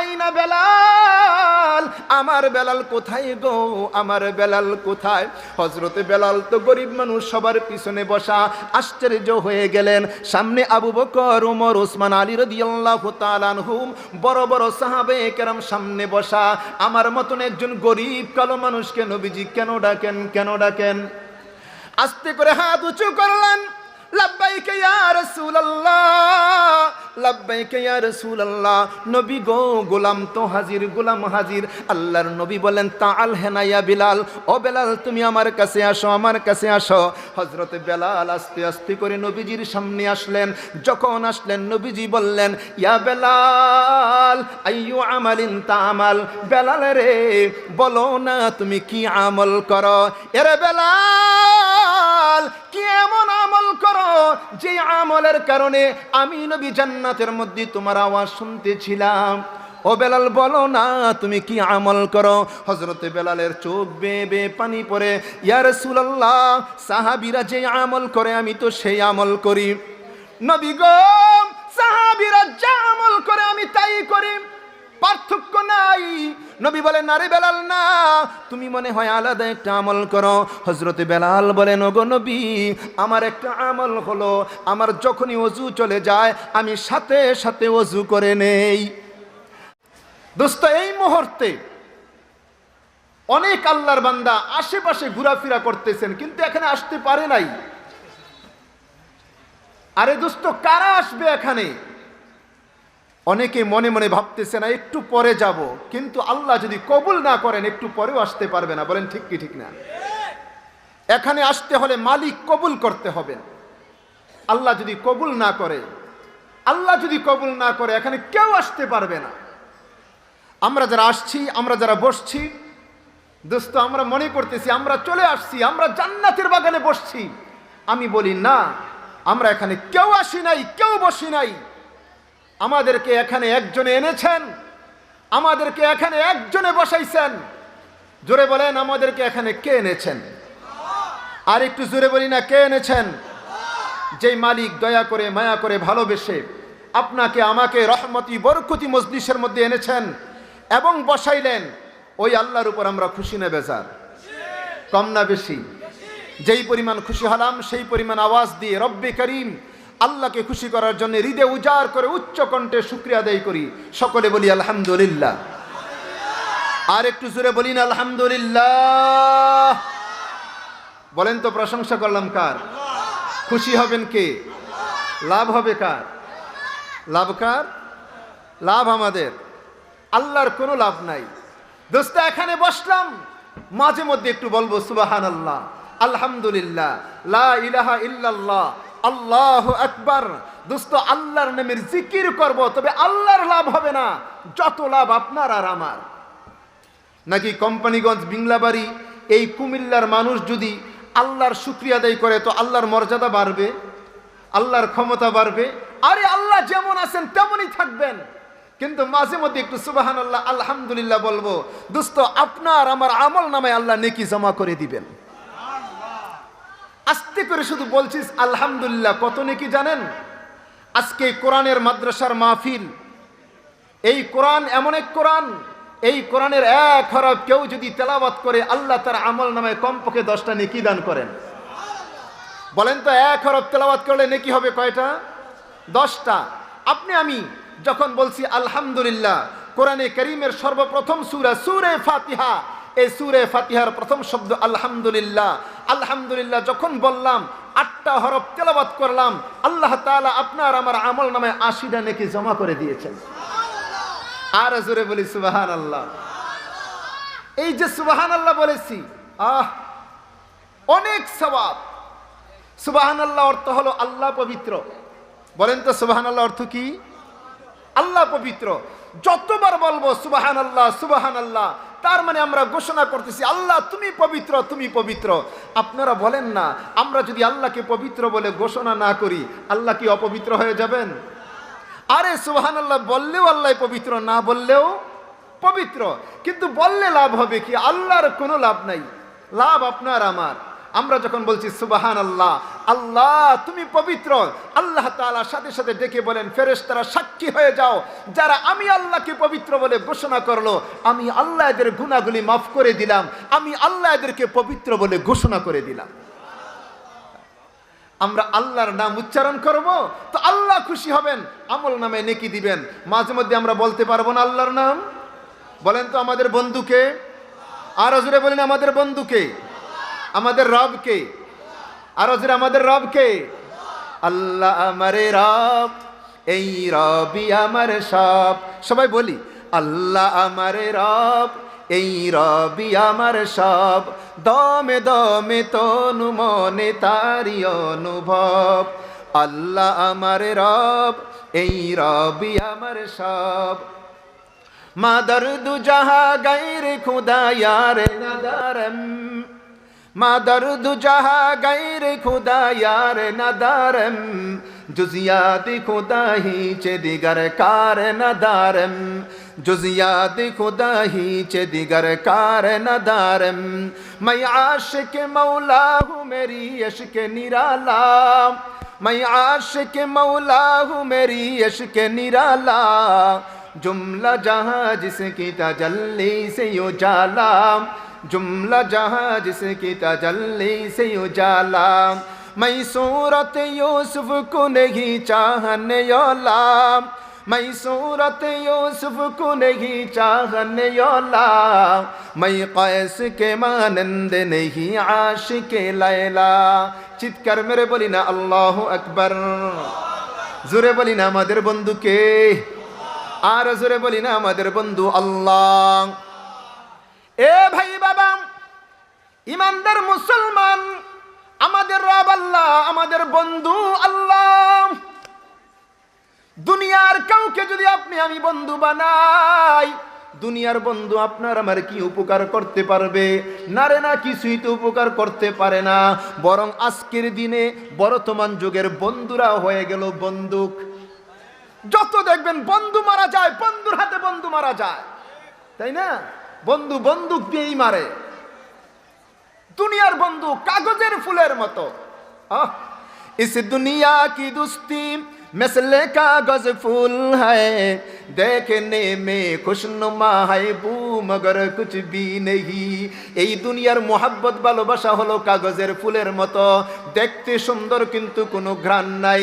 আইনা বেলাল, আমার বেলাল কোথায় গো, আমার বেলাল কোথায়? হযরতে বেলাল তো গরিব মানুষ, সবার পিছনে বসা। আশ্চর্য হয়ে গেলেন। সামনে আবু বকর, ওমর, ওসমান, আলী রাদিয়াল্লাহু তাআলা আনহুম, বড় বড় সাহাবায়ে কেরাম সামনে বসা। আমার মতন একজন গরিব কালো মানুষকে নবীজি কেন ডাকেন, কেন ডাকেন? আস্তে করে হাত উঁচু করলেন, লাব্বাইক ইয়া রাসূলুল্লাহ, লাব্বাইক ইয়া রাসূলুল্লাহ। নবী গো, গোলাম তো হাজির, গোলাম হাজির। আল্লাহর নবী বলেন, তাআল হেনা ইয়া বিলাল, ও বেলাল তুমি আমার কাছে আসো, আমার কাছে আসো। হযরতে বেলাল আস্তে আস্তে করে নবীজির সামনে আসলেন। যখন আসলেন নবীজি বললেন, ইয়া বেলাল আইয়ু আমালিন তা'মাল, বেলাল রে বলো না তুমি কি আমল করো? এরে বেলাল কি এমন আমল করো যে আমলের কারণে আমি নবী জান্নাতের মধ্যে তোমার আওয়াজ শুনতেছিলাম? ও বেলাল বলো না তুমি কি আমল করো? হযরতে বেলালের চোখ বেয়ে বেয়ে পানি পড়ে। ইয়া রাসূলুল্লাহ, সাহাবীরা যে আমল করে আমি তো সেই আমল করি। নবী গো, সাহাবীরা যা আমল করে আমি তাই করি, পার্থক্য নাই। নবী বলেন, আরে বেলাল না, তুমি মনে হয় আলাদা একটা আমল করো। হযরতে বেলাল বলেন, ওগো নবী, আমার একটা আমল হলো, আমার যখনই ওযু চলে যায় আমি সাথে সাথে ওযু করে নেই। দোস্ত, এই মুহূর্তে অনেক আল্লাহর বান্দা আশেপাশে ঘোরাফেরা করতেছেন, কিন্তু এখানে আসতে পারে নাই। আরে দোস্ত, কারা আসবে এখানে? অনেকে মনে মনে ভাবতেছে না একটু পরে যাব, কিন্তু আল্লাহ যদি কবুল না করেন একটু পরেও আসতে পারবে না। বলেন ঠিক কি ঠিক না? এখানে আসতে হলে মালিক কবুল করতে হবে। আল্লাহ যদি কবুল না করে, আল্লাহ যদি কবুল না করে এখানে কেউ আসতে পারবে না। আমরা যারা আসছি, আমরা যারা বসছি, দোস্ত আমরা মনে করতেছি আমরা চলে আসছি, আমরা জান্নাতের বাগানে বসছি। আমি বলি না, আমরা এখানে কেউ আসি নাই, কেউ বসি নাই। আমাদেরকে এখানে একজনে এনেছেন, আমাদেরকে এখানে একজনে বসাইছেন। জোরে বলেন, আমাদেরকে এখানে কে এনেছেন? আর একটু জোরে বলি না, কে এনেছেন? যেই মালিক দয়া করে, মায়া করে, ভালোবেসে আপনাকে আমাকে রহমতি বরকতি মজলিসের মধ্যে এনেছেন এবং বসাইলেন, ওই আল্লাহর উপর আমরা খুশি না বেজার? কম না বেশি? যেই পরিমাণ খুশি হলাম সেই পরিমাণ আওয়াজ দিয়ে রব্বে করিম আল্লাহকে খুশি করার জন্য হৃদয় উজাড় করে উচ্চ কণ্ঠে শুকরিয়া আদায় করি। সকলে বলি আলহামদুলিল্লাহ। আর একটু জোরে বলি না আলহামদুলিল্লাহ? বলেন তো, প্রশংসা করলাম কার? খুশি হবেন কে? লাভ হবে কার? লাভ কার? লাভ আমাদের, আল্লাহর কোনো লাভ নাই। দোস্ত এখানে বসলাম, মাঝে মধ্যে একটু বলবো সুবহানাল্লাহ, আলহামদুলিল্লাহ, লা ইলাহা ইল্লাল্লাহ, আল্লাহু আকবার। দোস্ত আল্লাহর নামের জিকির করব, তবে আল্লাহর লাভ হবে না, যত লাভ আপনার আর আমার। নাকি কোম্পানিগঞ্জ, বিংলাবাড়ি, এই কুমিল্লার মানুষ যদি আল্লাহর শুকরিয়া আদায় করে তো আল্লাহর মর্যাদা বাড়বে, আল্লাহর ক্ষমতা বাড়বে। আরে আল্লাহ যেমন আছেন তেমনই থাকবেন, কিন্তু মাঝে মধ্যে একটু সুবহানাল্লাহ, আলহামদুলিল্লাহ বলবো। দোস্ত আপনার আমার আমল নামায় আল্লাহ নেকি জমা করে দিবেন। আস্তে করে শুধু বলছিস আলহামদুলিল্লাহ, কত নেকি জানেন? আজকে কোরআনের মাদ্রাসার মাহফিল, এই কোরআন এমন এক কোরআন, এই কোরআনের এক হরফ কেউ যদি তেলাওয়াত করে আল্লাহ তার আমল নামায় কমপক্ষে 10টা নেকি দান করেন। বলেন তো, এক হরফ তেলাওয়াত করলে নেকি হবে কয়টা? 10টা। আপনি আমি যখন বলছি আলহামদুলিল্লাহ, কোরআনে কারীমের সর্বপ্রথম সূরা সূরা ফাতিহা, এই সূরা ফাতিহার প্রথম শব্দ আলহামদুলিল্লাহ। আলহামদুলিল্লাহ যখন বললাম, 8টা হরফ তেলাওয়াত করলাম, আল্লাহ তাআলা আপনার আমার আমল নামায় 80টা নেকি জমা করে দিয়েছেন। আর জোরে বলি সুবহানাল্লাহ। এই যে সুবহানাল্লাহ বলেছি, অনেক সওয়াব। সুবহানাল্লাহ অর্থ হলো আল্লাহ পবিত্র। বলেন তো সুবহানাল্লাহ অর্থ কি? আল্লাহ পবিত্র। যতবার বলবো সুবহানাল্লাহ সুবহানাল্লাহ, তার মানে আমরা ঘোষণা করতেছি আল্লাহ তুমি পবিত্র, তুমি পবিত্র। আপনারা বলেন না, আমরা যদি আল্লাহকে পবিত্র বলে ঘোষণা না করি, আল্লাহ কি অপবিত্র হয়ে যাবেন? আরে সুবহানাল্লাহ বললেও আল্লাহ পবিত্র, না বললেও পবিত্র। কিন্তু বললে লাভ হবে কি? আল্লাহর কোনো লাভ নাই, লাভ আপনার আমার। আমরা যখন বলছি সুবহানাল্লাহ, আল্লাহ তুমি পবিত্র, আল্লাহ তাআলা সাথে সাথে ডেকে বলেন ফেরেশতারা সাক্ষী হয়ে যাও, যারা আমি আল্লাহকে পবিত্র বলে ঘোষণা করলো, আমি আল্লাহ এদের গুনাহগুলি মাফ করে দিলাম, আমি আল্লাহ এদেরকে পবিত্র বলে ঘোষণা করে দিলাম। আমরা আল্লাহর নাম উচ্চারণ করব তো আল্লাহ খুশি হবেন, আমল নামে নেকি দিবেন। মাঝে মধ্যে আমরা বলতে পারবো না আল্লাহর নাম? বলেন তো আমাদের বন্ধুকে, আর জোরে বলেন আমাদের বন্ধুকে, আমাদের রবকে, আর জোরে আমাদের রবকে। আল্লাহ আমারে রব, এই রবই আমার সব। সবাই বলি আল্লাহ আমারে রব, এই রবি আমার সব। দমে দমে তনু মনে তারি অনুভব। আল্লাহ আমার রব, এই রবি আমার সব। মা দর্দু জাহা গায়রে খুদা ইয়ারে নাদারম, মা দর্দু জাহা গায়রে খুদা ইয়ারে নাদারম। जुज़ियात खुदा ही चे दिगर कार नदारम, जुज़ियात खुदा ही चे दिगर कार नदारम। मैं आशिक मौला हूँ मेरी इश्क निराला, मैं आशिक मौला हूँ मेरी इश्क निराला। जुमला जहाँ जिसकी तजल्ली से उजाला, जुमला जहाँ जिसकी तजल्ली से उजाला। मैं सूरत यूसुफ को नहीं चाहने वाला, मैं सूरत यूसुफ को नहीं चाहने वाला। मैं कैस के मानंद नहीं आशिक लैला। চিৎকার মেরে বলি না আল্লাহু আকবার, জোরে বলি না আমাদের বন্ধুকে, আর জোরে বলি না আমাদের বন্ধু আল্লাহ। এ ভাই বাবা, ইমানদার মুসলমান, আমাদের রব আল্লাহ, আমাদের বন্ধু আল্লাহ। দুনিয়ার কাউকে যদি আপনি আমি বন্ধু বানাই, দুনিয়ার বন্ধু আপনার আমার কি উপকার করতে পারবে? না রে না, কিছুই তো উপকার করতে পারে না। বরং আজকের দিনে বর্তমান যুগের বন্ধুরা হয়ে গেল বন্দুক। যত দেখবেন বন্ধু মারা যায়, বন্ধুর হাতে বন্ধু মারা যায়, তাই না? বন্ধু বন্দুক দিয়েই মারে। দুনিয়ার বন্ধু কাগজের ফুলের মতো। इस दुनिया की दोस्ती मिसले कागज फूल है, देखने में खुशनुमा है बू मगर कुछ भी नहीं। এই দুনিয়ার মোহাব্বত ভালোবাসা হলো কাগজের ফুলের মতো, দেখতে সুন্দর কিন্তু কোনো ঘ্রাণ নাই।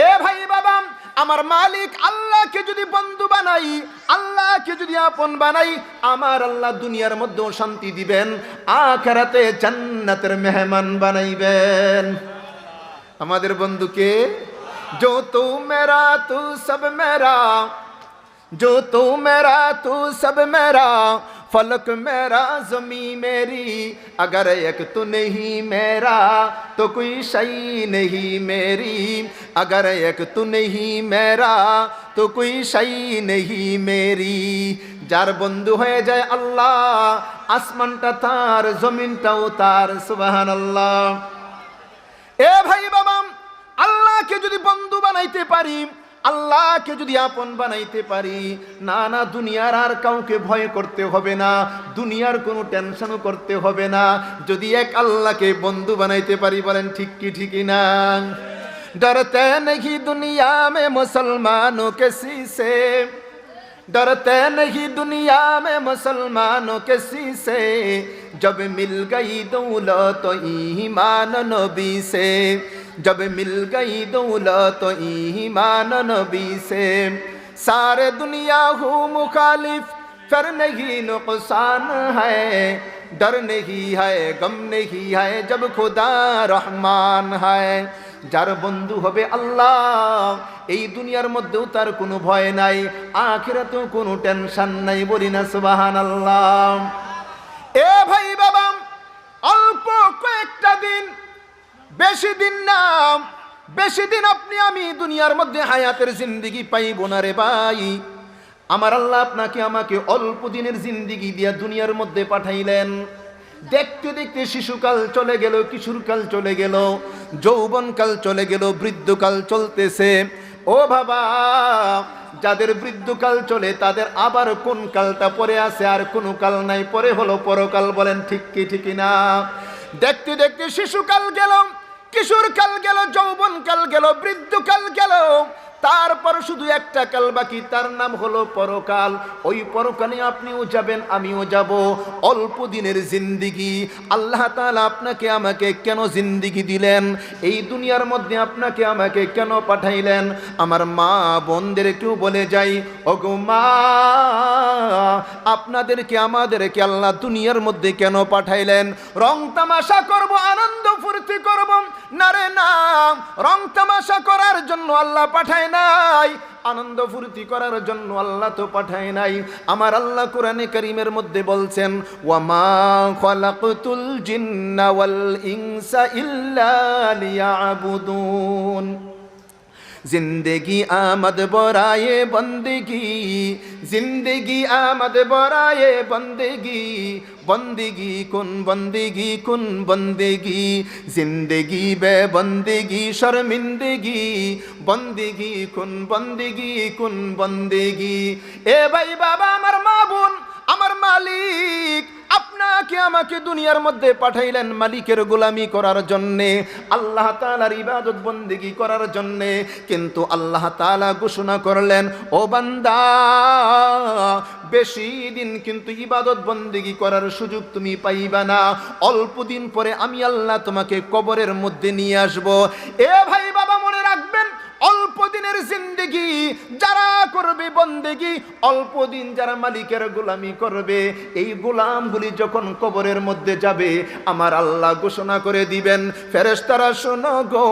এ ভাই বাবা, আমার মালিক আল্লাহকে যদি বন্ধু বানাই, আল্লাহকে যদি আপন বানাই, আমার আল্লাহ দুনিয়ার মধ্যেও শান্তি দিবেন, আখিরাতে জান্নাতের মেহমান বানাইবেন। আমাদের বন্ধুকে, जो तू मेरा तू सब मेरा, जो तू मेरा तू सब मेरा, फलक मेरा ज़मीं मेरी। अगर एक तू नहीं मेरा तो कोई शई नहीं मेरी, अगर एक तू नहीं मेरा तो कोई शई नहीं मेरी। যার বন্ধু হয়ে যায় আল্লাহ, আসমানটা তার, জমিনটাও তার। সুবহানাল্লাহ। এ ভাই বাবা, আল্লাহকে যদি বন্ধু বানাইতে পারি, আল্লাহকে যদি আপন বানাইতে পারি, না না দুনিয়ার আর কাউকে ভয় করতে হবে না, দুনিয়ার কোনো টেনশনও করতে হবে না। যদি এক আল্লাহকে বন্ধু বানাইতে পারি, বলেন ঠিক কি ঠিক না? डरते नहीं दुनिया में मुसलमानों किसी से, डरते नहीं दुनिया में मुसलमानों किसी से। जब मिल गई दौलत ईमान नबी से, जब मिल गई दौलत ईमान नबी से। सारे दुनिया हो मुखालिफ फिर नहीं नुकसान है, डर नहीं है गम नहीं है जब खुदा रहमान है। যার বন্ধু হবে আল্লাহ, এই দুনিয়ার মধ্যেও তার কোনো ভয় নাই, আখিরাতেও কোনো টেনশন নাই। বলি না সুবহানাল্লাহ। এ ভাই বাবা, অল্প কয়েকটা দিন, বেশি দিন না, বেশি দিন আপনি আমি দুনিয়ার মধ্যে হায়াতের জিন্দেগি পাইব না রে ভাই। আমার আল্লাহ আপনাকে আমাকে অল্প দিনের জিন্দেগি দিয়া দুনিয়ার মধ্যে পাঠাইলেন। দেখতে দেখতে শিশুকাল চলে গেল, কিশোরকাল চলে গেল, যৌবনকাল চলে গেল, বৃদ্ধকাল চলতেছে। ও বাবা, যাদের বৃদ্ধকাল চলে তাদের আবার কোন কালটা পরে আছে, আর কোন কাল নাই, পরে হলো পরকাল। বলেন ঠিক কি ঠিক না? দেখতে দেখতে শিশুকাল গেল, কিশোরকাল গেল, যৌবনকাল গেল, বৃদ্ধকাল গেল, তারপর শুধু একটা কাল বাকি, তার নাম হলো পরকাল। ওই পরকালে আপনিও যাবেন, আমিও যাব। অল্প দিনের জিন্দিগি। আল্লাহ তাআলা আপনাকে আমাকে কেন জিন্দিগি দিলেন? এই দুনিয়ার মধ্যে আপনাকে আমাকে কেন পাঠাইলেন? আমার মা বোনদেরকেও বলে যাই, ওগো মা, আপনাদেরকে আমাদেরকে আল্লাহ দুনিয়ার মধ্যে কেন পাঠাইলেন? রং তামাশা করব, আনন্দ ফুর্তি করব? না রে না, রং তামাশা করার জন্য আল্লাহ পাঠায় নাই, আনন্দ ফুর্তি করার জন্য আল্লাহ তো পাঠায় নাই। আমার আল্লাহ কোরআনে কারীমের মধ্যে বলছেন, ওয়া মা খালাকতুল জিন্না ওয়াল ইনসা ইল্লা লিয়াবুদুন। जिंदगी आमद बराए बंदगी, जिंदगी आमद बराए बंदगी, बंदगी कुन बंदगी, जिंदगी बे बंदगी शर्मिंदगी, बंदगी कुन बंदगी। ए भाई बाबा, আমার মা বোন, আমার মালিক আপনাকে আমাকে দুনিয়ার মধ্যে পাঠাইলেন মালিকের গোলামি করার জন্যে, আল্লাহ তাআলার ইবাদত বন্দেগি করার জন্যে। কিন্তু আল্লাহ তাআলা ঘোষণা করলেন, ও বান্দা, বেশি দিন কিন্তু ইবাদত বন্দেগি করার সুযোগ তুমি পাইবা না। অল্প দিন পরে আমি আল্লাহ তোমাকে কবরের মধ্যে নিয়ে আসব। এ ভাই বাবা, মনে রাখবেন, অল্প দিনের জিন্দেগি যারা করবে বন্দেগি, অল্প দিন যারা মালিকের গোলামি করবে, এই গোলামগুলি যখন কবরের মধ্যে যাবে, আমার আল্লাহ ঘোষণা করে দিবেন, ফেরেশতারা শোনো গো,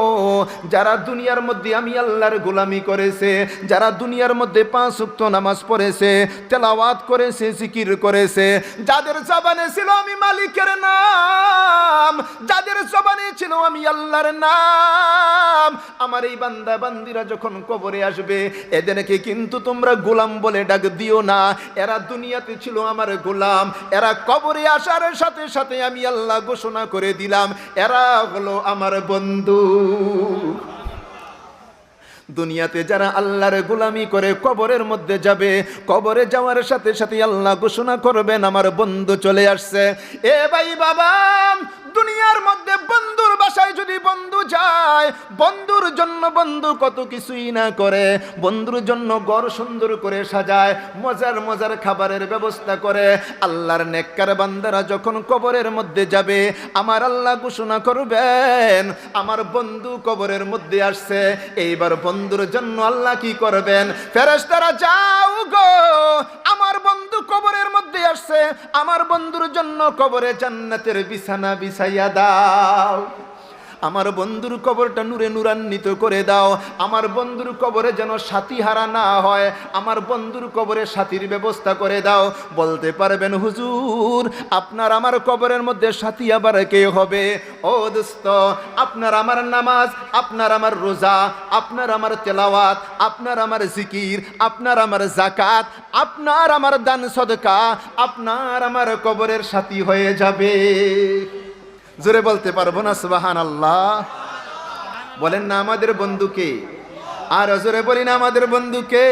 যারা দুনিয়ার মধ্যে আমি আল্লাহর গোলামি করেছে, যারা দুনিয়ার মধ্যে 5 ওয়াক্ত নামাজ পড়েছে, তেলাওয়াত করেছে, জিকির করেছে, যাদের জবানে ছিল আমি মালিকের নাম, যাদের জবানে ছিল আমি আল্লাহর নাম, আমার এই বান্দা বান্দিরা যখন কবরে আসবে, এদেরকে কিন্তু তোমরা গোলাম বলে ডাক দিও না। এরা দুনিয়াতে ছিল আমার গোলাম, এরা কবরে আসার সাথে সাথে আমি আল্লাহ ঘোষণা করে দিলাম, এরা হলো আমার বন্ধু। দুনিয়াতে যারা আল্লাহর গোলামি করে কবরের মধ্যে যাবে, কবরে যাওয়ার সাথে সাথে আল্লাহ ঘোষণা করবেন, আমার বন্ধু চলে আসছে। এ ভাই বাবা, দুনিয়ার মধ্যে বন্ধুর বাসায় যদি বন্ধু যায়, বন্ধুর জন্য বন্ধু কত কিছুই না করে, বন্ধুর জন্য ঘর সুন্দর করে সাজায়, মজার মজার খাবারের ব্যবস্থা করে। আল্লাহর নেককার বান্দারা যখন কবরের মধ্যে যাবে, আমার আল্লাহ ঘোষণা করবেন, আমার বন্ধু কবরের মধ্যে আসছে। এইবার বন্ধুর জন্য আল্লাহ কি করবেন? ফেরেশতারা, যাও গো, আমার বন্ধু কবরের মধ্যে আসছে, আমার বন্ধুর জন্য কবরে জান্নাতের বিছানা বিছাইয়া দাও, আমার বন্ধুর কবরটা নূরে নূরান্বিত করে দাও, আমার বন্ধুর কবরে যেন সাথী হারা না হয়, আমার বন্ধুর কবরে সাথীর ব্যবস্থা করে দাও। বলতে পারবেন, হুজুর, আপনার আমার কবরের মধ্যে সাথী আবার কে হবে? ও দোস্ত, আপনার আমার নামাজ, আপনার আমার রোজা, আপনার আমার তেলাওয়াত, আপনার আমার জিকির, আপনার আমার যাকাত, আপনার আমার দান সদকা, আপনার আমার কবরের সাথী হয়ে যাবে। জোরে বলতে পারবো না সুবহানাল্লাহ? বলেন না আমাদের বন্ধুকে? আর জোরে বলি না আমাদের বন্ধুকে?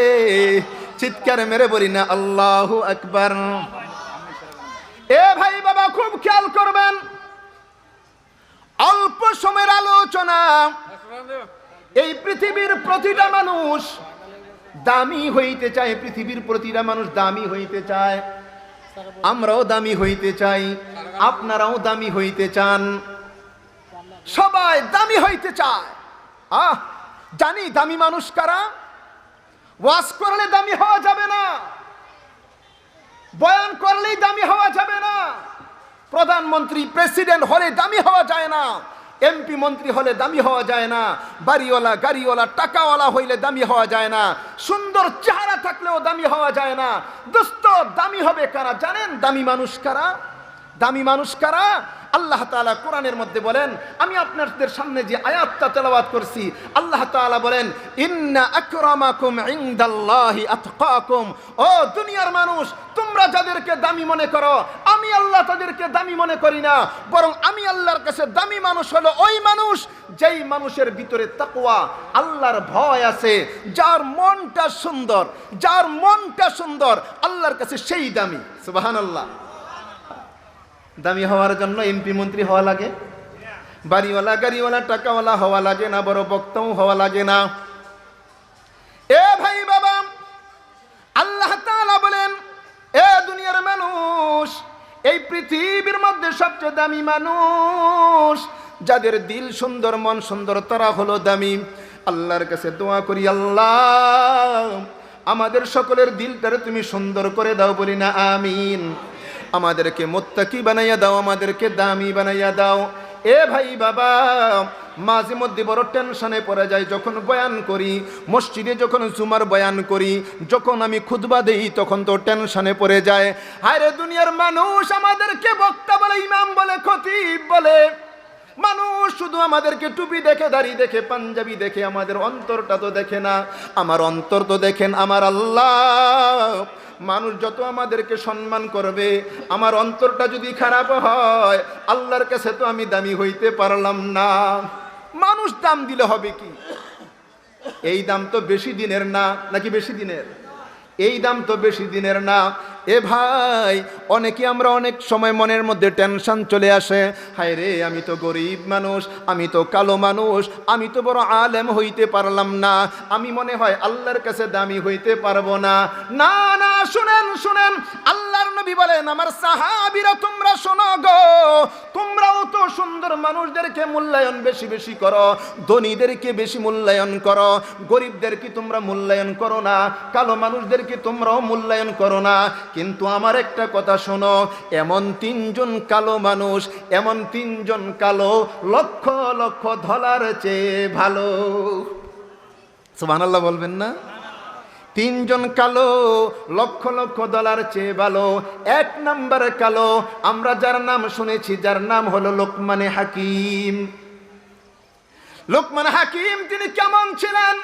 চিৎকার মেরে বলি না আল্লাহু আকবার? এ ভাই বাবা, খুব খেয়াল করবেন, অল্প সময়ের আলোচনা। এই পৃথিবীর প্রতিটা মানুষ দামি হইতে চায়, পৃথিবীর প্রতিটা মানুষ দামি হইতে চায়, আমরাও দামি হইতে চাই, আপনারাও দামি হইতে চান, সবাই দামি হইতে চায়। জানি দামি মানুষ কারা? ওয়াজ করলে দামি হওয়া যাবে না, বয়ান করলেই দামি হওয়া যাবে না, প্রধানমন্ত্রী প্রেসিডেন্ট হলে দামি হওয়া যায় না, এমপি মন্ত্রী হলে দামি হওয়া যায় না, বাড়িওয়ালা গাড়িওয়ালা টাকাওয়ালা হইলে দামি হওয়া যায় না, সুন্দর চেহারা থাকলেও দামি হওয়া যায় না। দোস্ত, দামি হবে কারা জানেন? দামি মানুষ কারা? দামি মানুষ কারা? আল্লাহ তাআলা কোরআনের মধ্যে বলেন, আমি আপনাদের সামনে যে আয়াতটা তেলাওয়াত করছি, আল্লাহ তাআলা বলেন, ইন্না আকরামাকুম ইনদাল্লাহি আতকাকুম। ও দুনিয়ার মানুষ, তোমরা যাদেরকে দামি মনে করো, আমি আল্লাহ তাদেরকে দামি মনে করি না, বরং আমি আল্লাহর কাছে দামি মানুষ হলো ওই মানুষ যেই মানুষের ভিতরে তাকওয়া, আল্লাহর ভয় আছে, যার মনটা সুন্দর, যার মনটা সুন্দর, আল্লাহর কাছে সেই দামি। সুবহানাল্লাহ। দামি হওয়ার জন্য এমপি মন্ত্রী হওয়া লাগে, বাড়িওয়ালা গাড়িওয়ালা টাকাওয়ালা হওয়া লাগে না, বড় বক্তাও হওয়া লাগে না। এ ভাই বাবা, আল্লাহ তাআলা বলেন, এ দুনিয়ার মানুষ, এই পৃথিবীর মধ্যে সবচেয়ে দামি মানুষ যাদের দিল সুন্দর, মন সুন্দর, তারা হলো দামি। আল্লাহর কাছে দোয়া করি, আল্লাহ আমাদের সকলের দিলটারে তুমি সুন্দর করে দাও, বলি না আমিন। আমাদেরকে মুত্তাকি বানাইয়া দাও, আমাদেরকে দামি বানাইয়া দাও। এ ভাই বাবা, মাঝে মধ্যে বড় টেনশনে পড়ে যায় যখন বয়ান করি, মসজিদে যখন জুমার বয়ান করি, যখন আমি খুতবা দেই, তখন তো টেনশনে পড়ে যায়। হায়রে দুনিয়ার মানুষ আমাদেরকে বক্তা বলে, ইমাম বলে, খতিব বলে। মানুষ শুধু আমাদেরকে টুপি দেখে, দাড়ি দেখে, পাঞ্জাবি দেখে, আমাদের অন্তরটা তো দেখে না। আমার অন্তর তো দেখেন আমার আল্লাহ। মানুষ যত আমাদেরকে সম্মান করবে, আমার অন্তরটা যদি খারাপ হয়, আল্লাহর কাছে তো আমি দামি হইতে পারলাম না। মানুষ দাম দিলে হবে কি? এই দাম তো বেশি দিনের না, নাকি বেশি দিনের? এই দাম তো বেশি দিনের না। এ ভাই, অনেকে আমরা অনেক সময় মনের মধ্যে টেনশন চলে আসে, হায় রে আমি তো গরিব মানুষ, আমি তো কালো মানুষ, আমি তো বড় আলেম হইতে পারলাম না, আমি মনে হয় আল্লাহর কাছে দামি হইতে পারবো না। না না, শুনেন শুনেন, আল্লাহর নবী বলেন, আমার সাহাবীরা তোমরা শোনো গো, তোমরাও তো সুন্দর মানুষদেরকে মূল্যায়ন বেশি বেশি করো, ধনীদেরকে বেশি মূল্যায়ন করো, গরিবদেরকে তোমরা মূল্যায়ন করো না, কালো মানুষদেরকে তোমরাও মূল্যায়ন করো না। কিন্তু আমার একটা কথা শোনো, এমন তিনজন কালো মানুষ, এমন তিনজন কালো লক্ষ লক্ষ ধলার চেয়ে ভালো। সুবহানাল্লাহ বলবেন না? তিনজন কালো লক্ষ লক্ষ ডলার চেয়ে ভালো। এক নম্বর কালো আমরা যার নাম শুনেছি, যার নাম হলো লোকমান হাকিম। লোকমান হাকিম তিনি কেমন ছিলেন?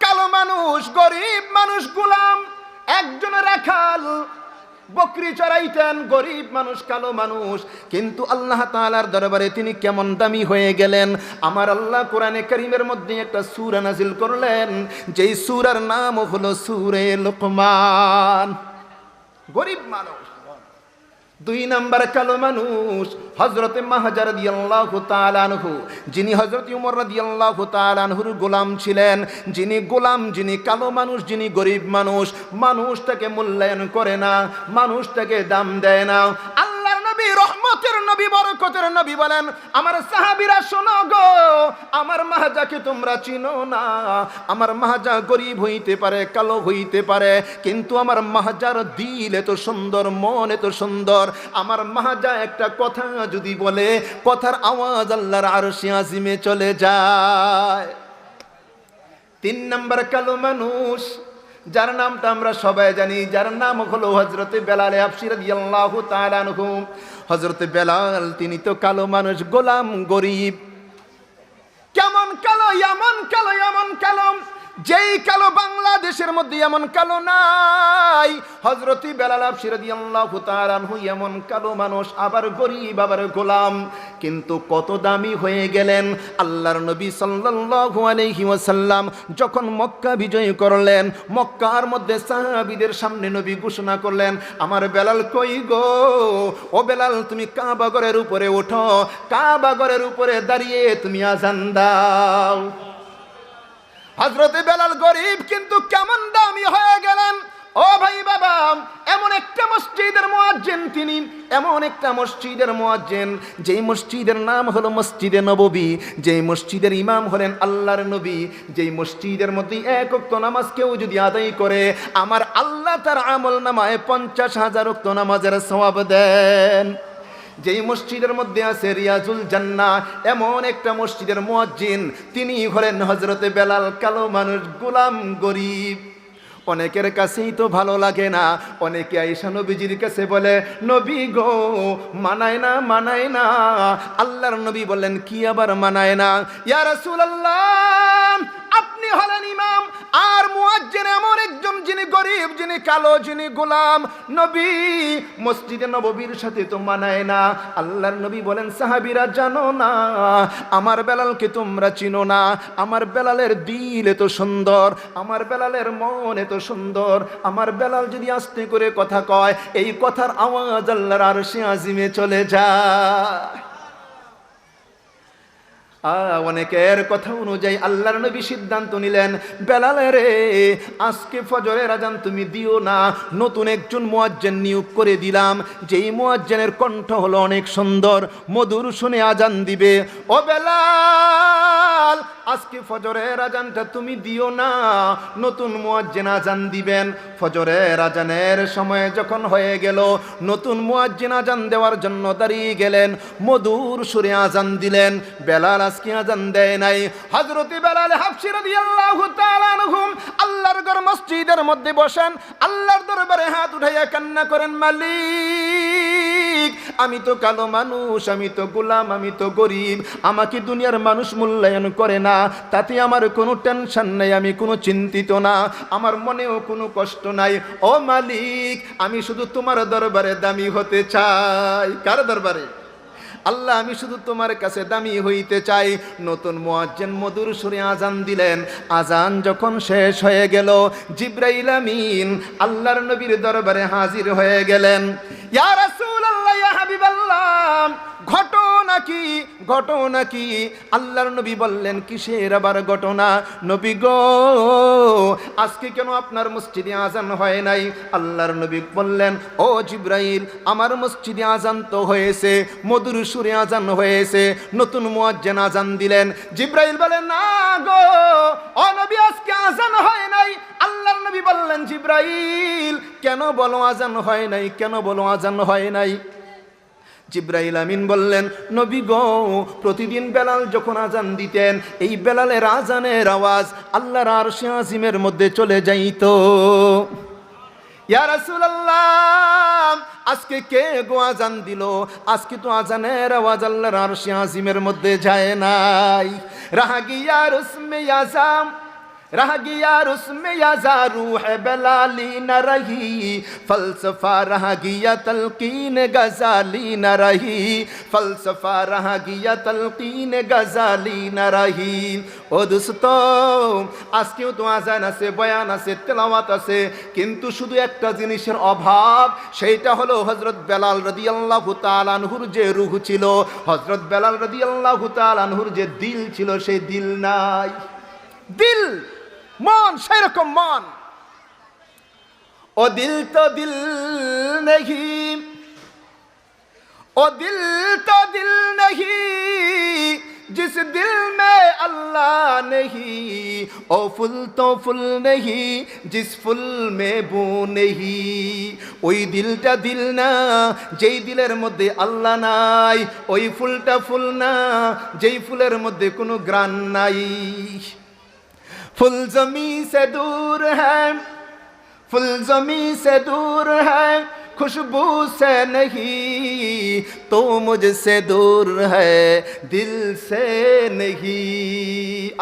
কালো মানুষ, গরিব মানুষ, গোলাম, একজন রাখাল, বকরি চড়াইতেন, গরিব মানুষ, কালো মানুষ, কিন্তু আল্লাহ তাআলার দরবারে তিনি কেমন দামি হয়ে গেলেন। আমার আল্লাহ কোরআনে কারীমের মধ্যে একটা সূরা নাজিল করলেন, যেই সূরার নাম হলো সূরা লোকমান। গরিব মানুষ। দুই নাম্বার কালো মানুষ হযরতে মাহজা রাদিয়াল্লাহু তাআলা আনহু, যিনি হযরত উমর রাদিয়াল্লাহু তাআলা আনহুর গোলাম ছিলেন, যিনি গোলাম, যিনি কালো মানুষ, যিনি গরিব মানুষ, মানুষ তাকে মূল্যায়ন করে না, মানুষ তাকে দাম দেয় না। আল্লাহর নবী, রহমতের নবী, বরকতের নবী বলেন, আমার সাহাবীরা শোনো গো, আমার মাহজাকে তোমরা চিনো না। আমার মাহজা গরিব হইতে পারে, কালো হইতে পারে, কিন্তু আমার মাহজার দিল এত সুন্দর, মন এত সুন্দর। আমার মাহজা একটা কথা যদি বলে, কথার আওয়াজ আল্লাহর আরশে আজিমে চলে যায়। তিন নম্বর কালো মানুষ, যার নামটা আমরা সবাই জানি, যার নাম হলো হযরতে বেলাল হাবশী রাদিয়াল্লাহু তাআলা আনহু। হযরতে বেলাল তিনি তো কালো মানুষ, গোলাম, গরিব। কেমন কালো? এমন কালো, এমন কালো, যেই কালো বাংলাদেশের মধ্যে এমন কালো নাই। হযরতে বেলাল হাবশী রাদিয়াল্লাহু তাআলা আনহু এমন কালো মানুষ, আবার গরিব, আবার গোলাম, কিন্তু কত দামি হয়ে গেলেন। আল্লাহর নবী সাল্লাল্লাহু আলাইহি ওয়াসাল্লাম যখন মক্কা বিজয় করলেন, মক্কার মধ্যে সাহাবীদের সামনে নবী ঘোষণা করলেন, আমার বেলাল কই গো? ও বেলাল, তুমি কাবা ঘরের উপরে ওঠো, কাবা ঘরের উপরে দাঁড়িয়ে তুমি আযান দাও। হযরতে বেলাল গরিব, কিন্তু কেমন দামি হয়ে গেলেন। ও ভাই বাবা, এমন একটা মসজিদের মুয়াজ্জিন তিনি, এমন একটা মসজিদের মুয়াজ্জিন, যেই মসজিদের নাম হলো মসজিদে নববী, যেই মসজিদের ইমাম হলেন আল্লাহর নবী, যেই মসজিদের মধ্যে এক ওয়াক্ত নামাজ কেউ যদি আদায় করে, আমার আল্লাহ তার আমল নামায় 50,000 ওয়াক্ত নামাজের সওয়াব দেন। যেই মসজিদের মধ্যে আছে রিয়াজুল জান্নাহ, এমন একটা মসজিদের মুয়াজ্জিন, তিনি হলেন হযরতে বেলাল, কালো মানুষ, গোলাম, গরিব। অনেকের কাছেই তো ভালো লাগে না, অনেকে আয়েশা নবীজির কাছে বলে, নবী গো মানায় না, মানায় না। আল্লাহর নবী বললেন, কি আবার মানায় না? ইয়া রাসূলুল্লাহ, আপনি হলেন ইমাম আর মুয়াজ্জিন, এমন একজন যিনি গরিব, যিনি কালো, যিনি গোলাম, নবী মসজিদে নববীর সাথে তো মানায় না। আল্লাহর নবী বলেন, সাহাবীরা জানো না, আমার বেলালকে তোমরা চিনো না, আমার বেলালের দিল এত সুন্দর, আমার বেলালের মন এত সুন্দর, আমার বেলাল যদি আস্তে করে কথা কয়, এই কথার আওয়াজ আল্লাহর আরশে আজিমে চলে যায়। অনেকের কথা অনুযায়ী আল্লাহর নবী সিদ্ধান্ত নিলেন, বেলালের আজকে ফজরের আজান তুমি দিও না, নতুন একজন মুয়াজ্জিন নিয়োগ করে দিলাম, যেই মুয়াজ্জিনের কণ্ঠ হলো অনেক সুন্দর, মধুর শুনে আজান দিবে। ও বেলাল, আজকে ফজরের আজানটা তুমি দিও না, নতুন মুয়াজ্জিন আজান দিবেন। ফজরের আজানের সময় যখন হয়ে গেল, নতুন মুয়াজ্জিন আজান দেওয়ার জন্য দাঁড়িয়ে গেলেন, মধুর সুরে আজান দিলেন। বেলাল আজকে আজান দেয় নাই। হযরত বেলাল হাবশী রাদিয়াল্লাহু তাআলা আনহু আল্লাহর ঘর মসজিদের মধ্যে বসেন, আল্লাহর দরবারে হাত উঠাইয়া কান্না করেন, মালিক, আমি তো কালো মানুষ, আমি তো গোলাম, আমি তো গরিব, আমাকে দুনিয়ার মানুষ মূল্যায়ন করে না, তাতে আমার কোনো টেনশন নাই, আমি কোনো চিন্তিত না, আমার মনেও কোনো কষ্ট নাই। ও মালিক, আমি শুধু তোমার দরবারে দামি হতে চাই। কার দরবারে? আল্লাহ, আমি শুধু তোমার কাছে দামি হইতে চাই। নতুন মুয়াজ্জিন মধুর সুরে আজান দিলেন। আজান যখন শেষ হয়ে গেল, জিবরাইল আমিন আল্লাহর নবীর দরবারে হাজির হয়ে গেলেন। ইয়া রাসূলুল্লাহ, ইয়া হাবিবাল্লাহ, ঘটনা কি, ঘটনা কি? আল্লাহর নবী বললেন, কিসের আবার ঘটনা? নবী গো, আজকে কেন আপনার মসজিদে আজান হয় নাই? আল্লাহর নবী বললেন, ও জিবরাইল, আমার মসজিদে আজান তো হয়েছে, মধুর সুরে আজান হয়েছে, নতুন মুয়াজ্জিন আজান দিলেন। জিবরাইল বলেন, না গো, ও নবী, আজকে আজান হয় নাই। আল্লাহর নবী বললেন, জিবরাইল, কেন বলো আজান হয় নাই, কেন বলো আজান হয় নাই? জিবরাইল আমিন বললেন, নবী গো, প্রতিদিন বেলাল যখন আজান দিতেন, এই বেলালের আজানের আওয়াজ আল্লাহর আরশে আজিমের মধ্যে চলে যাইত। ইয়া রাসূলুল্লাহ, আজকে কে গো আজান দিল? আজকে তো আজানের আওয়াজ আল্লাহর আরশে আজিমের মধ্যে যায় নাই। রাহা গিয়া রুসমে আজাম, रह गया उसमें याजा रूह बलाली न रही, फलसफा रह गया तलकीन गजाली न रही, फलसफा रह गया तलकीन गजाली न रही। ও দোস্ত, আজকেও তো আজান আছে, বয়ান আছে, তেলাওয়াত আছে, কিন্তু শুধু একটা জিনিসের অভাব, সেইটা হলো হযরত বেলাল রাদিয়াল্লাহু তাআলা আনহুর যে রূহ ছিল, হযরত বেলাল রাদিয়াল্লাহু তাআলা আনহুর যে দিল ছিল, সেই দিল নাই। দিল, মন, সেরকম মন। ও দিল তো দিল নেহি, ও দিল তো দিল নেহি, जिस दिल में अल्लाह नहीं, ओ फुल तो फुल नहीं, जिस फुल में बू नहीं। ওই দিলটা দিল না, যেই দিলের মধ্যে আল্লাহ নাই, ওই ফুলটা ফুল না, যেই ফুলের মধ্যে কোনো গ্রান নাই। फुल ज़मी से दूर है, फुल ज़मी से दूर है, खुशबू से नहीं, तो मुझसे दूर है, दिल से नहीं।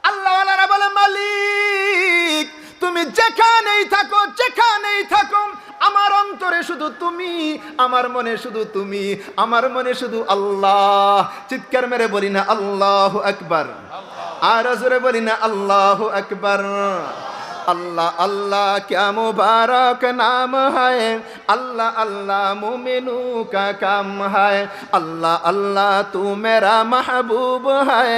আল্লাহ ওয়ালারা বলে, মালিক, তুমি যেখানেই থাকো, যেখানেই থাকো, আমার অন্তরে শুধু তুমি, আমার মনে শুধু তুমি, আমার মনে শুধু আল্লাহ। চিৎকার মেরে বলি না আল্লাহু আকবার, আর জোরে বলি না আল্লাহু আকবার। अल्लाह अल्लाह क्या मुबारक नाम है, अल्लाह अल्लाह मोमिनों का काम है, अल्लाह अल्लाह तू मेरा महबूब है,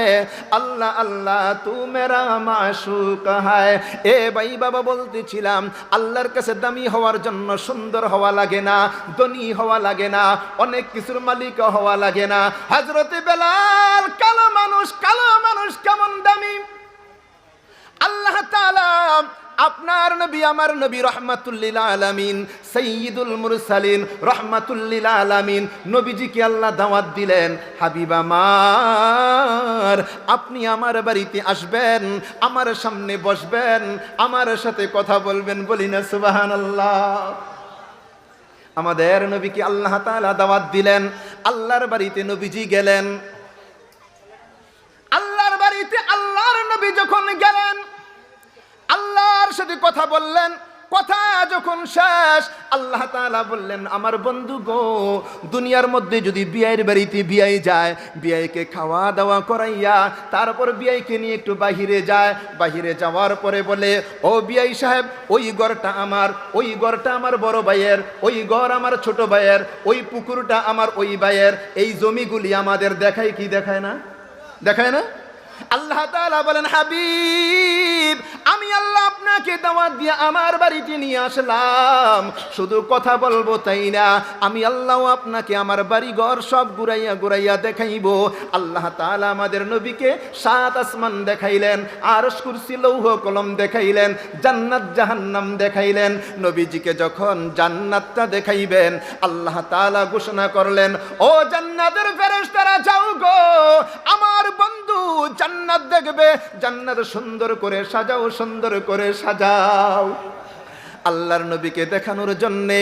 अल्लाह अल्लाह तू मेरा माशूक है। এ ভাই বাবা বলতেছিলাম, আল্লাহর কাছে দামি হওয়ার জন্য সুন্দর হওয়া লাগে না, ধনী হওয়া লাগে না, অনেক কিছুর মালিক হওয়া লাগে না। হযরত বেলাল কালো মানুষ, কালো মানুষ কেমন দামি! আল্লাহ তাআলা আপনার নবী, আমার নবী, রহমাতুল লিল আলামিন, সাইয়্যিদুল মুরসালিন, রহমাতুল লিল আলামিন, নবীজিকে আল্লাহ দাওয়াত দিলেন, হাবিব আমার, আপনি আমার বাড়িতে আসবেন, আমার সামনে বসবেন, আমার সাথে কথা বলবেন। বলি না সুবহানাল্লাহ। আমাদের নবীকে আল্লাহ তাআলা দাওয়াত দিলেন, আল্লাহর বাড়িতে নবীজি গেলেন। আল্লাহর বাড়িতে আল্লাহর নবী যখন গেলেন, আল্লাহর সাথে মধ্যে কথা বললেন। কথা যখন শেষ, আল্লাহ তাআলা বললেন, আমার বন্ধু গো, দুনিয়ার মধ্যে যদি বিয়ের বাড়িতে বিয়ে যায়, বিয়েকে খাওয়া দাওয়া করাইয়া তারপর বিয়েকে নিয়ে একটু বাহিরে যায়, বাহিরে যাওয়ার পরে বলে, ও বিয়াই সাহেব, ওই ঘরটা আমার, ওই ঘরটা আমার বড় ভাইয়ের, ওই ঘর আমার ছোট ভাইয়ের, ওই পুকুরটা আমার ওই ভাইয়ের, এই জমিগুলি আমাদের, দেখায় কি দেখায় না? দেখায় না? আল্লাহ তাআলা বলেন, হাবিব, আমি আল্লাহ আপনাকে দাওয়াত দিয়ে আমার বাড়িতে নিয়ে আসলাম, শুধু কথা বলবো তাই না, আমি আল্লাহ আপনাকে আমার বাড়ি ঘর সব ঘুরাইয়া ঘুরাইয়া দেখাইব। আল্লাহ তাআলা আমাদের নবীকে 7 আসমান দেখাইলেন, আরশ কুরসি লৌহ কলম দেখাইলেন, জান্নাত জাহান্নাম দেখাইলেন। নবীজিকে যখন জান্নাতটা দেখাইবেন, আল্লাহ তাআলা ঘোষণা করলেন, ও জান্নাতের ফেরেশতারা যাও গো, আমার বন্ধু জান্নাত দেখবে, জান্নাত সুন্দর করে সাজাও, সুন্দর করে সাজাও। আল্লাহর নবীকে দেখানোর জন্যে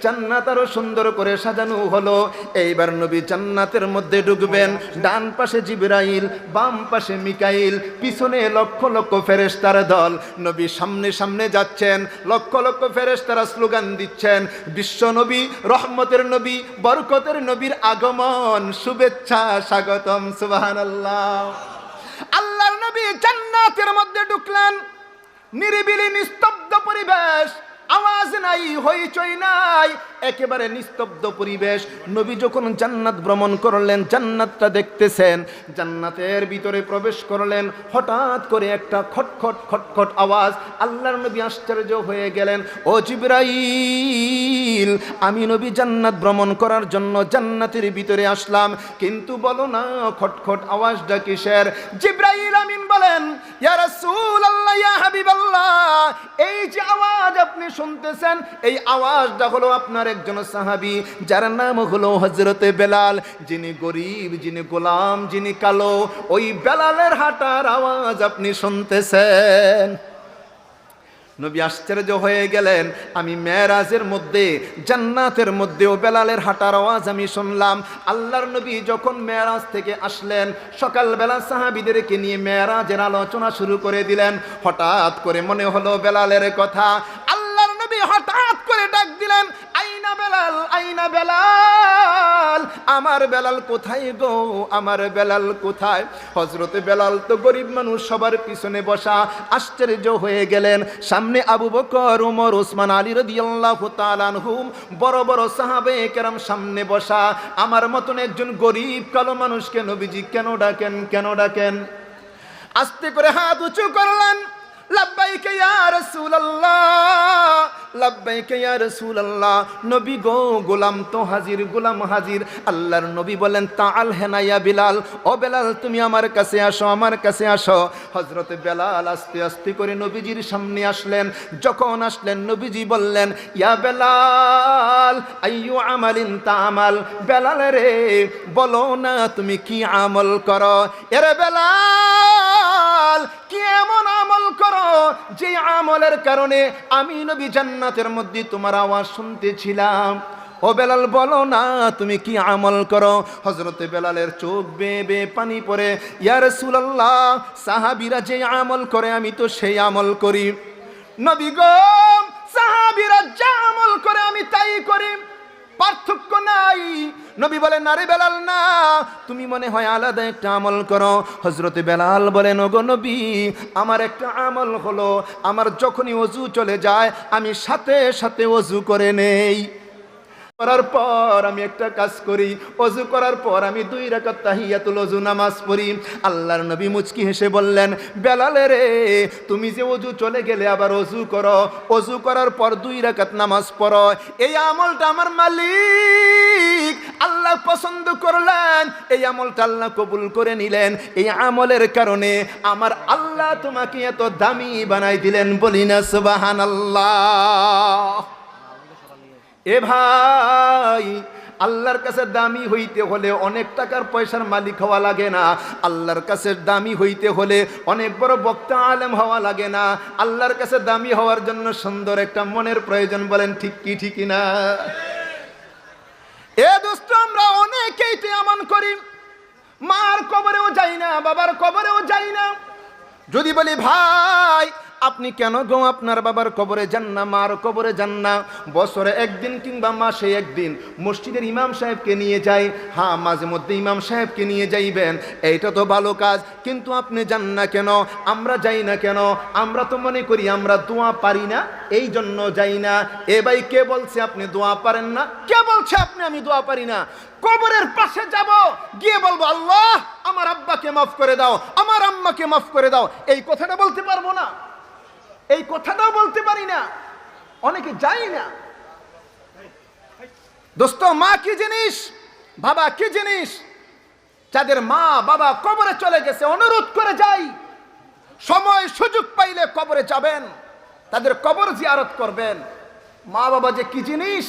জান্নাত আরো সুন্দর করে সাজানো হলো। এইবার নবী জান্নাতের মধ্যে ঢুকবেন, ডান পাশে জিবরাইল, বাম পাশে মিকাইল, পিছনে লক্ষ লক্ষ ফেরেশতার দল। নবী সামনে সামনে যাচ্ছেন, লক্ষ লক্ষ ফেরেশতারা স্লোগান দিচ্ছেন, বিশ্ব নবী, রহমতের নবী, বরকতের নবীর আগমন, শুভেচ্ছা, স্বাগতম, সুবহানাল্লাহ। আল্লাহর নবী জান্নাতের মধ্যে ঢুকলেন, নিরিবিলি নিস্তব্ধ পরিবেশ, আওয়াজ নাই, হইচই নাই, একেবারে নিস্তব্ধ পরিবেশ। নবী যখন জান্নাত ভ্রমণ করলেন, জান্নাতটা দেখতেছেন, জান্নাতের ভিতরে প্রবেশ করলেন, হঠাৎ করে একটা খটখট খটখট আওয়াজ। আল্লাহর নবী আশ্চর্য হয়ে গেলেন, ও জিবরাইল, আমি নবী জান্নাত ভ্রমণ করার জন্য জান্নাতের ভিতরে আসলাম, কিন্তু বলো না খটখট আওয়াজটা কিসের? জিবরাইল আমিন বলেন, ইয়া রাসূলুল্লাহ, ইয়া হাবিবাল্লাহ, এই যে আওয়াজ আপনি শুনতেছেন, এই আওয়াজটা হলো আপনার একজন সাহাবী, যার নাম হলো হযরতে বেলাল, যিনি গরীব, যিনি গোলাম, যিনি কালো, ওই বেলালের হাঁটার আওয়াজ আপনি শুনতেছেন। নবী আশ্চর্য হয়ে গেলেন, আমি মেরাজের মধ্যে, জান্নাতের মধ্যেও বেলালের হাঁটার আওয়াজ আমি শুনলাম। আল্লাহর নবী যখন মেরাজ থেকে আসলেন, সকালবেলা সাহাবীদেরকে নিয়ে মেরাজের আলোচনা শুরু করে দিলেন। হঠাৎ করে মনে হলো বেলালের কথা। আল্লাহর নবী হঠাৎ করে ডাক দিলেন, আইনা বেলাল, আইনা বেলাল, আমার বেলাল কোথায় গো, আমার বেলাল কোথায়? হযরতে বেলাল তো গরিব মানুষ, সবার পিছনে বসা। আশ্চর্য হয়ে গেলেন, সামনে আবু বকর, ওমর, ওসমান, আলী রাদিয়াল্লাহু তাআলা আনহুম, বড় বড় সাহাবায়ে কেরাম সামনে বসা। আমার মতন একজন গরিব কালো মানুষকে নবীজি কেন ডাকেন, কেন ডাকেন? আস্তে করে হাত উঁচু করলেন, লাব্বাইকা ইয়া রাসূলুল্লাহ, লাব্বাইকা ইয়া রাসূলুল্লাহ, নবী গো, গোলাম তো হাজির, গোলাম হাজির। আল্লাহর নবী বলেন, তাআল হেনা ইয়া বিলাল, ও বেলাল তুমি আমার কাছে আসো, আমার কাছে আসো। হযরত বেলাল আস্তে আস্তে করে নবীজির সামনে আসলেন। যখন আসলেন, নবীজি বললেন, ইয়া বেলাল, আইয়ু আমালিন তা'মাল, বেলাল রে, বলো না তুমি কি আমল করো? এরে বেলাল, কি এমন আমল করো যে আমলের কারণে আমি নবী জান্নাতের মধ্যে তোমার আওয়াজ শুনতেছিলাম? ও বেলাল, বলো না তুমি কি আমল করো? হযরতে বেলালের চোখ বেয়ে বেয়ে পানি পড়ে। ইয়া রাসূলুল্লাহ, সাহাবীরা যে আমল করে আমি তো সেই আমল করি। নবী গো, সাহাবীরা যা আমল করে আমি তাই করি, পার্থক্য নাই। নবী বলেন, আরে বেলাল না, তুমি মনে হয় আলাদা একটা আমল করো। হযরতে বেলাল বলেন, ওগো নবী, আমার একটা আমল হলো, আমার যখনই ওযু চলে যায় আমি সাথে সাথে ওযু করে নেই। করার পর আমি একটা কাজ করি, ওযু করার পর আমি 2 রাকাত তাহিয়াতুল ওযু নামাজ পড়ি। আল্লাহর নবী মুচকি হেসে বললেন, বেলাল রে, তুমি যে ওযু চলে গেলে আবার ওযু করো, ওযু করার পর 2 রাকাত নামাজ পড়ো, এই আমলটা আমার মালিক আল্লাহ পছন্দ করলেন, এই আমলটা আল্লাহ কবুল করে নিলেন। এই আমলের কারণে আমার আল্লাহ তোমাকে এত দামি বানাই দিলেন। বলি না সুবহানাল্লাহ। এ ভাই, আল্লাহর কাছে দামি হইতে হলে অনেক টাকার পয়সার মালিক হওয়া লাগে না। আল্লাহর কাছে দামি হইতে হলে অনেক বড় বক্তা আলেম হওয়া লাগে না। আল্লাহর কাছে দামি হওয়ার জন্য সুন্দর একটা মনের প্রয়োজন। বলেন ঠিক কি ঠিক না? এ দোস্ত, আমরা অনেকেই তো এমন করি, মার কবরেও যাই না, বাবার কবরেও যাই না। যদি বলি ভাই আপনি কেন গো আপনার বাবার কবরে যান না, মার কবরে যান না? বছরে একদিন কিংবা মাসে একদিন মসজিদের ইমাম সাহেবকে নিয়ে যাই। হ্যাঁ, মাঝে মধ্যে ইমাম সাহেবকে নিয়ে যাইবেন, এইটা তো ভালো কাজ, কিন্তু আপনি যান না কেন? আমরা যাই না কেন? আমরা তো মনে করি আমরা দোয়া পারি না, এই জন্য যাই না। এ ভাই, কে বলছে আপনি দোয়া পারেন না? কে বলছে আপনি আমি দোয়া পারি না? কবরের পাশে যাব, গিয়ে বলবো আল্লাহ আমার আব্বাকে মাফ করে দাও, আমার আম্মাকে মাফ করে দাও, এই কথাটা বলতে পারবো না? এই কথাটাও বলতে পারি না, অনেকে যাই না। দোস্ত, মা কি জিনিস, বাবা কি জিনিস? যাদের মা বাবা কবরে চলে গেছে, অনুরোধ করে যাই, সময় সুযোগ পাইলে কবরে যাবেন, তাদের কবর জিয়ারত করবেন। মা বাবা যে কি জিনিস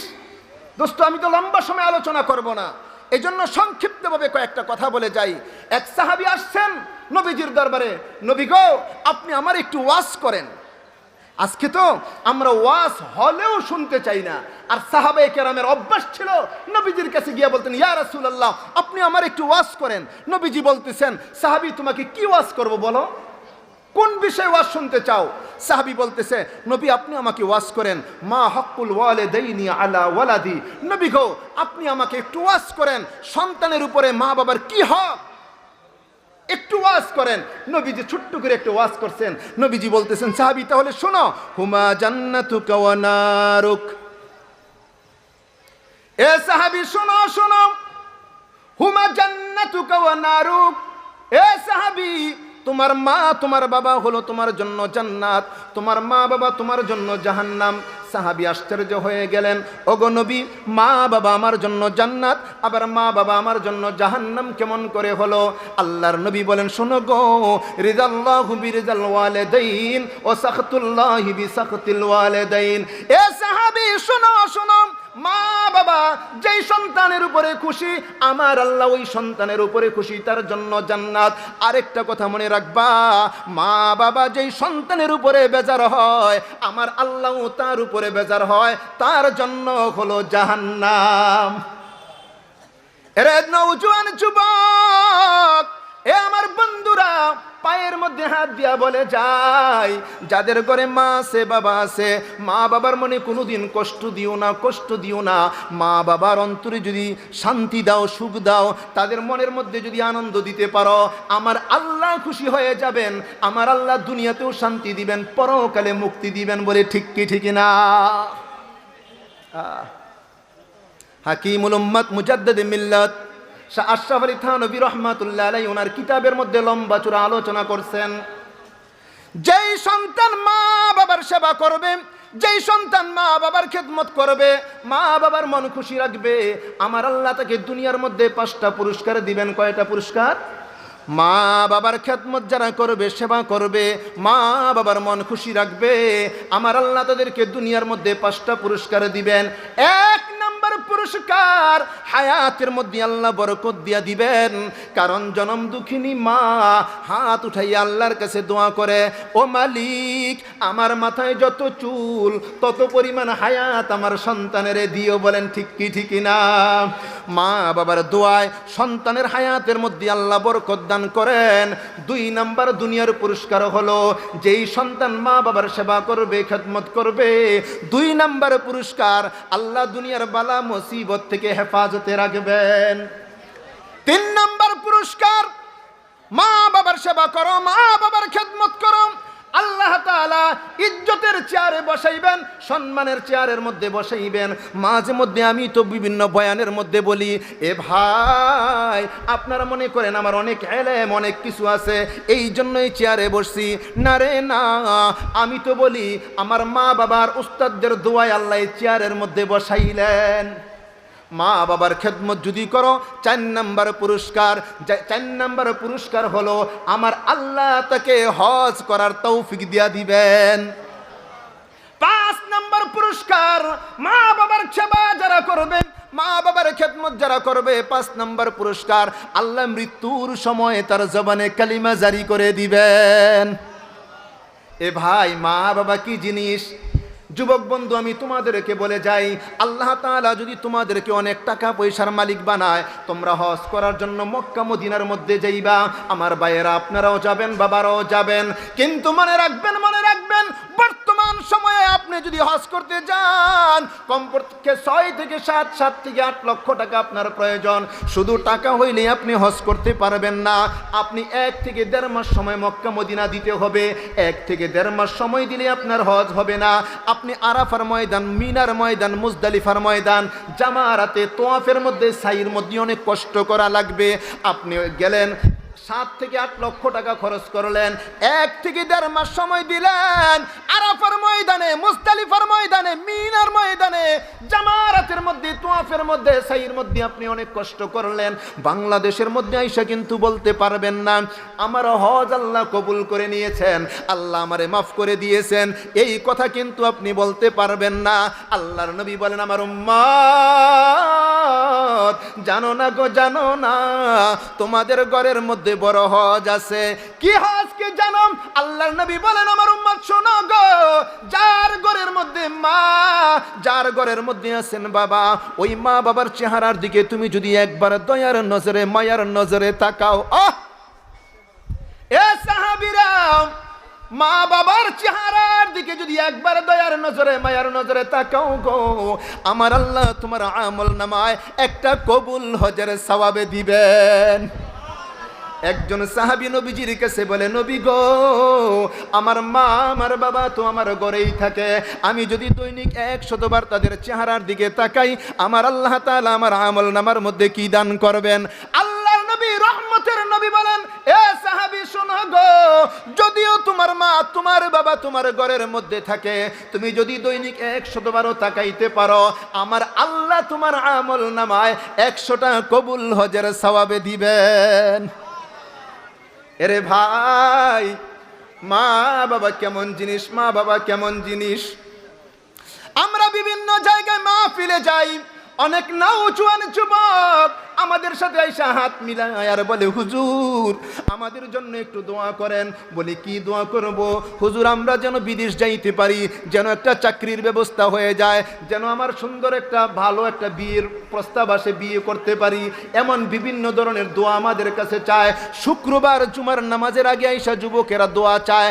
দোস্ত, আমি তো লম্বা সময় আলোচনা করব না, এজন্য সংক্ষিপ্তভাবে কয়েকটা কথা বলে যাই। এক সাহাবী আসছেন নবীজির দরবারে, নবী গো আপনি আমার একটু ওয়াজ করেন। আজকে তো আমরা ওয়াজ হলেও শুনতে চাই না, আর সাহাবায়ে কেরামের অভ্যাস ছিল নবীজির কাছে গিয়ে বলতেন ইয়া রাসূলুল্লাহ আপনি আমার একটু ওয়াজ করেন। নবীজি বলতেছেন সাহাবী তোমাকে কি ওয়াজ করব বলো, কোন বিষয়ে ওয়াজ শুনতে চাও? সাহাবী বলতেছে নবী আপনি আমাকে ওয়াজ করেন, মা হাক্কুল ওয়ালিদাইনি আলা ওয়ালাদি। নবী গো আপনি আমাকে একটু ওয়াজ করেন, সন্তানের উপরে মা বাবার কি হক, একটু ওয়াজ করেন। নবীজি ছোট্ট করে একটু ওয়াজ করছেন। নবীজি বলতেছেন সাহাবী তাহলে শোনো, হুমা জান্নাতুকা ওয়া নারুক। এ সাহাবী শোনো শোনো, হুমা জান্নাতুকা ওয়া নারুক। এ সাহাবী, তোমার মা তোমার বাবা হলো তোমার জন্য জান্নাত, তোমার মা বাবা তোমার জন্য জাহান্নাম। সাহাবী আশ্চর্য হয়ে গেলেন, ওগো নবী মা বাবা আমার জন্য জান্নাত, আবার মা বাবা আমার জন্য জাহান্নাম কেমন করে হলো? আল্লাহর নবী বলেন শোনো গো, রিদাল্লাহু বিরিদাল ওয়ালিদাইন ও সাখতুল্লাহি বিসাখতিল ওয়ালিদাইন। এ সাহাবী শোনো শোনো, মা বাবা যেই সন্তানের উপরে খুশি, আমার আল্লাহ ওই সন্তানের উপরে খুশি, তার জন্য জান্নাত। আরেকটা কথা মনে রাখবা, মা বাবা যেই সন্তানের উপরে বেজার হয়, আমার আল্লাহ তার উপরে বেজার হয়, তার জন্য হলো জাহান্নাম। এরে নওজোয়ান যুবক, এ আমার বন্ধুরা, পায়ের মধ্যে হাত দিয়া বলে যায়, যাদের ঘরে মা আছে বাবা আছে, মা বাবার মনে কোনোদিন কষ্ট দিও না, কষ্ট দিও না। মা বাবার অন্তরে যদি শান্তি দাও, সুখ দাও, তাদের মনের মধ্যে যদি আনন্দ দিতে পারো, আমার আল্লাহ খুশি হয়ে যাবেন। আমার আল্লাহ দুনিয়াতেও শান্তি দিবেন, পরকালে মুক্তি দিবেন। বলে ঠিক কি ঠিক না? হাকিমুল উম্মাত মুজাদ্দিদ মিল্লাত শাহ আশরাফ আলী থানভী রাহমাতুল্লাহ আলাইহি ওনার কিতাবের মধ্যে লম্বা চূড়া আলোচনা করছেন, যেই সন্তান মা বাবার সেবা করবে, যেই সন্তান মা বাবার খেদমত করবে, মা বাবার মন খুশি রাখবে, আমার আল্লাহ তাকে দুনিয়ার মধ্যে 5টা পুরস্কার দিবেন। কয়টা পুরস্কার? মা বাবার খেদমত যারা করবে, সেবা করবে, মা বাবার মন খুশি রাখবে, আমার আল্লাহ তাদেরকে দুনিয়ার মধ্যে 5টা পুরস্কার দিবেন। 1 নম্বর পুরস্কার, হায়াতের মধ্যে আল্লাহ বরকত দিয়া দিবেন। কারণ জনম দুঃখিনী মা হাত উঠাইয়া আল্লাহর কাছে দোয়া করে, ও মালিক আমার মাথায় যত চুল তত পরিমাণ হায়াত আমার সন্তানের দিও। বলেন ঠিক কি ঠিক না? মা বাবার দোয়ায় সন্তানের হায়াতের মধ্যে আল্লাহ বরকত দান করেন। 2 নম্বর দুনিয়ার পুরস্কার হলো, যেই সন্তান মা বাবার সেবা করবে, খেদমত করবে, 2 নম্বর পুরস্কার, আল্লাহ দুনিয়ার বালা মুসিবত থেকে হেফাজতে রাখবেন। 3 নম্বর পুরস্কার, মা বাবার সেবা করো, মা বাবার খেদমত করো, আল্লাহ তাআলা ইজ্জতের চেয়ারে বসাইবেন, সম্মানের চেয়ারের মধ্যে বসাইবেন। মাঝে মধ্যে আমি তো বিভিন্ন বয়ানের মধ্যে বলি, এ ভাই আপনারা মনে করেন আমার অনেক এলেম, অনেক কিছু আছে, এই জন্যই চেয়ারে বসছি। না রে না, আমি তো বলি আমার মা বাবার উস্তাদদের দোয়ায় আল্লাহ চেয়ারের মধ্যে বসাইলেন। মা বাবার খেদমত যদি করো, 4 নম্বর পুরস্কার, 4 নম্বর পুরস্কার হলো আমার আল্লাহ তাকে হজ করার তৌফিক দিয়া দিবেন। 5 নম্বর পুরস্কার, মা বাবার সেবা যারা করবে, মা বাবার খেদমত যারা করবে, 5 নম্বর পুরস্কার, আল্লাহ মৃত্যুর সময় তার জবানে কালিমা জারি করে দিবেন। এ ভাই মা বাবা কি জিনিস? যুবক বন্ধু, আমি তোমাদেরকে বলে যাই, আল্লাহ তাআলা যদি তোমাদেরকে অনেক টাকা পয়সার মালিক বানায়, তোমরা হজ করার জন্য মক্কা মদিনার মধ্যে যাইবা, আমার ভাইয়েরা আপনারাও যাবেন, বাবারাও যাবেন, কিন্তু মনে রাখবেন আপনি যদি হজ করতে যান কমপক্ষে 6 থেকে 7 থেকে 8 লক্ষ টাকা আপনার প্রয়োজন। শুধু টাকা হইলে আপনি হজ করতে পারবেন না। আপনি 1 থেকে 1.5 মাস সময় মক্কা মদিনা দিতে হবে। 1 থেকে 1.5 মাস সময় দিলে আপনার হজ হবে না। আপনি আরাফার ময়দান, মিনার ময়দান, মুজদালিফার ময়দান, জামারাতে, তোয়াফের মধ্যে, সাইয়ের মধ্যে অনেক কষ্ট করা লাগবে। আপনি গেলেন 7 থেকে 8 লক্ষ টাকা খরচ করলেন, 1 থেকে 1.5 মাস সময় দিলেন, আরাফার ময়দানে, মুজদালিফার ময়দানে, মিনার ময়দানে, জামারাতের মধ্যে, তোয়াফের মধ্যে, সাইয়ের মধ্যে আপনি অনেক কষ্ট করলেন। বাংলাদেশের মধ্যে আইসা কিন্তু বলতে পারবেন না আমার হজ আল্লাহ কবুল করে নিয়েছেন, আল্লাহ আমারে মাফ করে দিয়েছেন, এই কথা কিন্তু আপনি বলতে পারবেন না। আল্লাহর নবী বলেন আমার উম্মত জানো না গো, জানো না তোমাদের ঘরের মধ্যে বড় হজ আছে। কি হজ কি জানো? আল্লাহর নবী বলেন আমার উম্মত শোনো গো, যার ঘরের মধ্যে মা, যার ঘরের মধ্যে আছেন বাবা, ওই মা বাবার চেহারার দিকে তুমি যদি একবার দয়ার নজরে, মায়ার নজরে তাকাও, এ সাহাবীরা, মা বাবার চেহারার দিকে যদি একবার দয়ার নজরে, মায়ার নজরে তাকাও গো, আমার আল্লাহ তোমার আমল নামায় একটা কবুল হজের সওয়াবে দিবেন। একজন সাহাবী নবীজির কাছে বলে নবী গো, আমার মা আমার বাবা তো আমার ঘরেই থাকে, আমি যদি দৈনিক 100 বার তাদের চেহারার দিকে তাকাই, আমার আল্লাহ তাআলা আমার আমল নামার মধ্যে কি দান করবেন? আল্লাহর নবী রহমতের নবী বলেন এ সাহাবী শোনো গো, যদিও তোমার মা তোমার বাবা তোমার ঘরের মধ্যে থাকে, তুমি যদি দৈনিক 100 বারও তাকাইতে পারো, আমার আল্লাহ তোমার আমল নামায় 100টা কবুল হজের সওয়াবে দিবেন। এরে ভাই, মা বাবা কেমন জিনিস, মা বাবা কেমন জিনিস। আমরা বিভিন্ন জায়গায় মাহফিলে যাই, অনেক নওজোয়ান যুবক আমাদের সাথে আইসা হাত মিলায় আর বলে হুজুর আমাদের জন্য একটু দোয়া করেন। বলি কি দোয়া করব? হুজুর আমরা যেন বিদেশ যাইতে পারি, যেন একটা চাকরির ব্যবস্থা হয়ে যায়, যেন আমার সুন্দর একটা ভালো একটা বিয়ের প্রস্তাব আসে, বিয়ে করতে পারি, এমন বিভিন্ন ধরনের দোয়া আমাদের কাছে চায়। শুক্রবার জুমার নামাজের আগে আইসা যুবকেরা দোয়া চায়,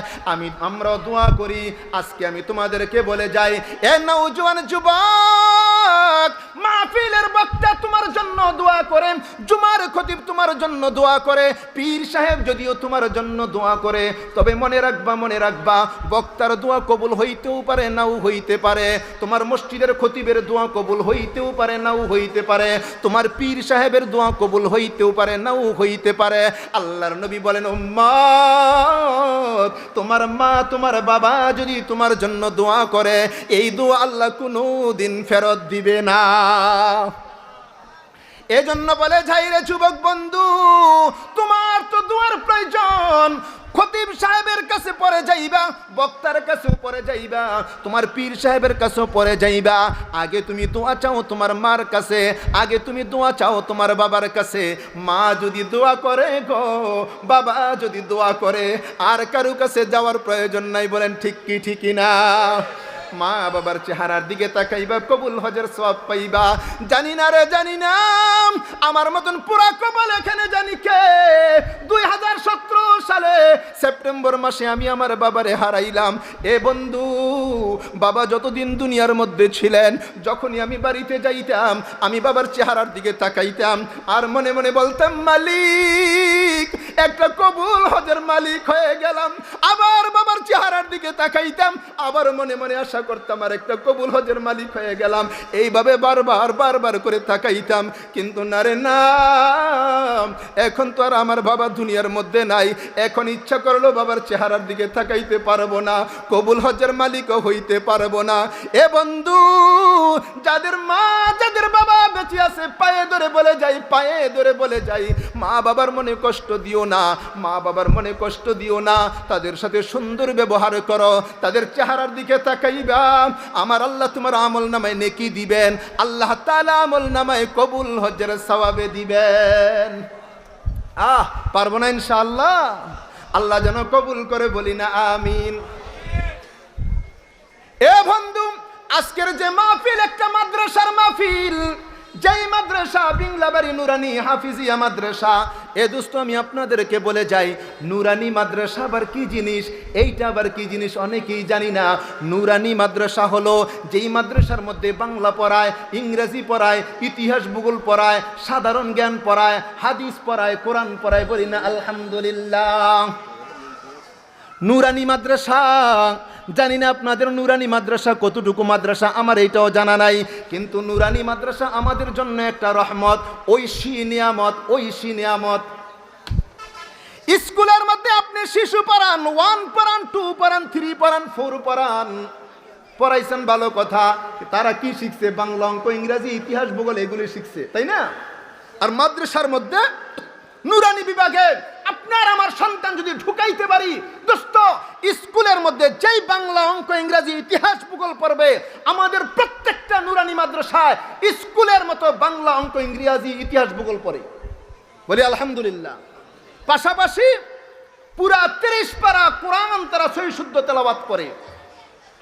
আমরাও দোয়া করি। আজকে আমি তোমাদেরকে বলে যাই, এ নওজোয়ান যুবক, মাহফিলের বক্তা তোমার জন্য দোয়া করেন, জুমার খতিব তোমার জন্য দোয়া করে, পীর সাহেব যদিও তোমার জন্য দোয়া করে, তবে মনে রাখবা বক্তার দোয়া কবুল হইতেও পারে, নাও হইতে পারে। তোমার মসজিদের খতিবের দোয়া কবুল হইতেও পারে, নাও হইতে পারে। তোমার পীর সাহেবের দোয়া কবুল হইতেও পারে, নাও হইতে পারে। আল্লাহর নবী বলেন উম্মত, তোমার মা তোমার বাবা যদি তোমার জন্য দোয়া করে, এই দোয়া আল্লাহ কোনো দিন ফেরত দিবে না। এজন্য বলে যাই রে যুবক বন্ধু, তোমার তো দোয়ার প্রয়োজন। খতিব সাহেবের কাছে পরে যাইবা, বক্তার কাছেও পরে যাইবা, তোমার পীর সাহেবের কাছেও পরে যাইবা। আগে তুমি দোয়া চাও তোমার মার কাছে, আগে তুমি দোয়া চাও তোমার বাবার কাছে। মা যদি দোয়া করে গো, বাবা যদি দোয়া করে, আর কারো কাছে যাওয়ার প্রয়োজন নাই। বলেন ঠিক কি ঠিক না? মা বাবার চেহারার দিকে তাকাইবা, কবুল হজের সওয়াব পাইবা। জানি না রে জানি না, আমার মতন পুরা কবল এখানে জানি কে। 2017 সালে সেপ্টেম্বর মাসে আমি আমার বাবারে হারাইলাম। এ বন্ধু, বাবা যতদিন দুনিয়ার মধ্যে ছিলেন, যখনই আমি বাড়িতে যাইতাম, আমি বাবার চেহারার দিকে তাকাইতাম আর মনে মনে বলতাম মালিক, একটা কবুল হজের মালিক হয়ে গেলাম। আবার বাবার চেহারার দিকে তাকাইতাম, আবার মনে মনে আশা করতাম আর একটা কবুল হজের মালিক হয়ে গেলাম। এইভাবে বারবার করে তাকাইতাম, কিন্তু না রে না, এখন তো আর আমার বাবা দুনিয়ার মধ্যে নাই। এখন ইচ্ছা করলো বাবার চেহারার দিকে তাকাইতে পারবো না, কবুল হজের মালিকও হইতে পারবো না। এ বন্ধু, যাদের মা যাদের বাবা বেঁচে আছে, পায়ে ধরে বলে যাই, মা বাবার মনে কষ্ট দিও না, মা বাবার মনে কষ্ট দিও না। তাদের সাথে সুন্দর ব্যবহার করো, তাদের চেহারার দিকে তাকাইবা, আমার আল্লাহ তোমার আমল নামায় নেকি দিবেন, আল্লাহ তাআলা আমল নামায় কবুল হজের সওয়াবে দিবেন। পারবো না ইনশাআল্লাহ? আল্লাহ যেন কবুল করে, বলি না আমিন। এ বন্ধু, আজকের যে মাহফিল, একটা মাদ্রাসার মাহফিল, যেই মাদ্রাসা বিংলাবাড়ি নুরানি হাফিজিয়া মাদ্রাসা, এ দোস্ত আমি আপনাদেরকে বলে যাই, নুরানি মাদ্রাসা আবার কি জিনিস, এইটা আবার কি জিনিস অনেকেই জানি না। নুরানি মাদ্রাসা হলো যেই মাদ্রাসার মধ্যে বাংলা পড়ায়, ইংরেজি পড়ায়, ইতিহাস ভূগোল পড়ায়, সাধারণ জ্ঞান পড়ায়, হাদিস পড়ায়, কোরআন পড়ায়। বলি না আলহামদুলিল্লাহ। নুরানি মাদ্রাসা, জানি না আপনাদের নুরানি মাদ্রাসা কতটুকু মাদ্রাসা, আমার এইটাও জানা নাই, কিন্তু নুরানি মাদ্রাসা আমাদের জন্য একটা রহমত, ঐশী নিয়ামত, ঐশী নিয়ামত। স্কুলের মধ্যে আপনি শিশু পড়ান, 1 পড়ান, 2 পড়ান, 3 পড়ান, 4 পড়ান, পড়াইছেন ভালো কথা, তারা কি শিখছে? বাংলা, অঙ্ক, ইংরেজি, ইতিহাস, ভূগোল এগুলি শিখছে, তাই না? আর মাদ্রাসার মধ্যে নুরানি বিভাগে আপনার আমার সন্তান যদি ঢুকাইতে পারি, দোস্ত স্কুলের মধ্যে যেই বাংলা, অঙ্ক, ইংরেজি, ইতিহাস, ভূগোল পড়বে, আমাদের প্রত্যেকটা নুরানি মাদ্রাসায় স্কুলের মতো বাংলা, অঙ্ক, ইংরেজি, ইতিহাস, ভূগোল পড়ে। বলি আলহামদুলিল্লাহ। পাশাপাশি পুরা 30 পারা কোরআন তারা সহি শুদ্ধ তেলাওয়াত করে,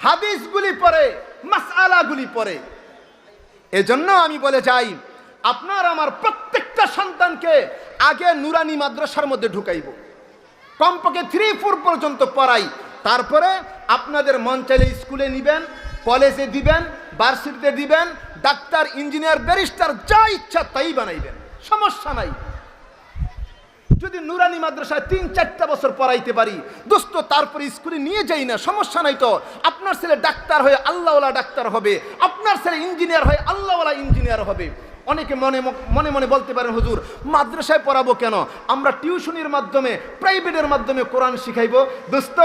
হাদিসগুলি পড়ে, মাসআলাগুলি পড়ে। এজন্য আমি বলে যাই, আপনার আমার প্রত্যেকটা সন্তানকে আগে নুরানি মাদ্রাসার মধ্যে ঢুকাইব, কমপক্ষে 3-4 পর্যন্ত পড়াই। তারপরে আপনাদের মন চাইলে স্কুলে নিবেন, কলেজে দিবেন, ভার্সিটিতে দিবেন, ডাক্তার, ইঞ্জিনিয়ার, ব্যারিস্টার যা ইচ্ছা তাই বানাইবেন, সমস্যা নাই। যদি নুরানি মাদ্রাসায় 3-4 বছর পড়াইতে পারি দোস্ত, তারপরে স্কুলে নিয়ে যাই না, সমস্যা নাই তো। আপনার ছেলে ডাক্তার হয়ে আল্লাহওয়ালা ডাক্তার হবে, আপনার ছেলে ইঞ্জিনিয়ার হয়ে আল্লাহওয়ালা ইঞ্জিনিয়ার হবে। অনেকে মনে মনে মনে বলতে পারেন, হুজুর মাদ্রাসায় পড়াবো কেন, আমরা টিউশনির মাধ্যমে, প্রাইভেটের মাধ্যমে কোরআন শিখাইবো। দোস্ত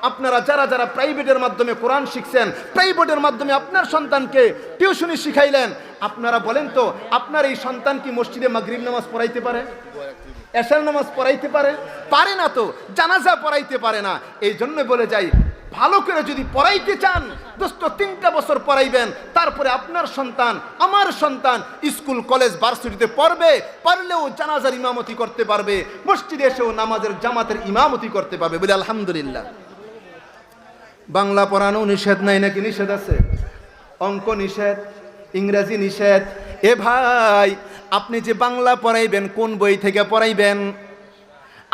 আপনারা যারা যারা প্রাইভেটের মাধ্যমে কোরআন শিখছেন, প্রাইভেটের মাধ্যমে আপনার সন্তানকে টিউশনি শিখাইলেন, আপনারা বলেন তো আপনার এই সন্তান কি মসজিদে মাগরিব নামাজ পড়াইতে পারে? এশার নামাজ পড়াইতে পারে? পারে না তো। জানাজা পড়াইতে পারে না। এই জন্য বলে যাই, ভালো করে যদি পড়াইতে চান দোস্ত 3টা বছর পড়াইবেন, তারপরে আপনার সন্তান, আমার সন্তান স্কুল, কলেজ, ভার্সিটিতে পড়বে, পারলেও জানাজার ইমামতি করতে পারবে, মসজিদে এসেও নামাজের জামাতের ইমামতি করতে পারবে। বলে আলহামদুলিল্লাহ। বাংলা পড়ানো নিষেধ নাই নাকি? নিষেধ আছে। অঙ্ক নিষেধ, ইংরেজি নিষেধ। এ ভাই, আপনি যে বাংলা পড়াইবেন কোন বই থেকে পড়াইবেন?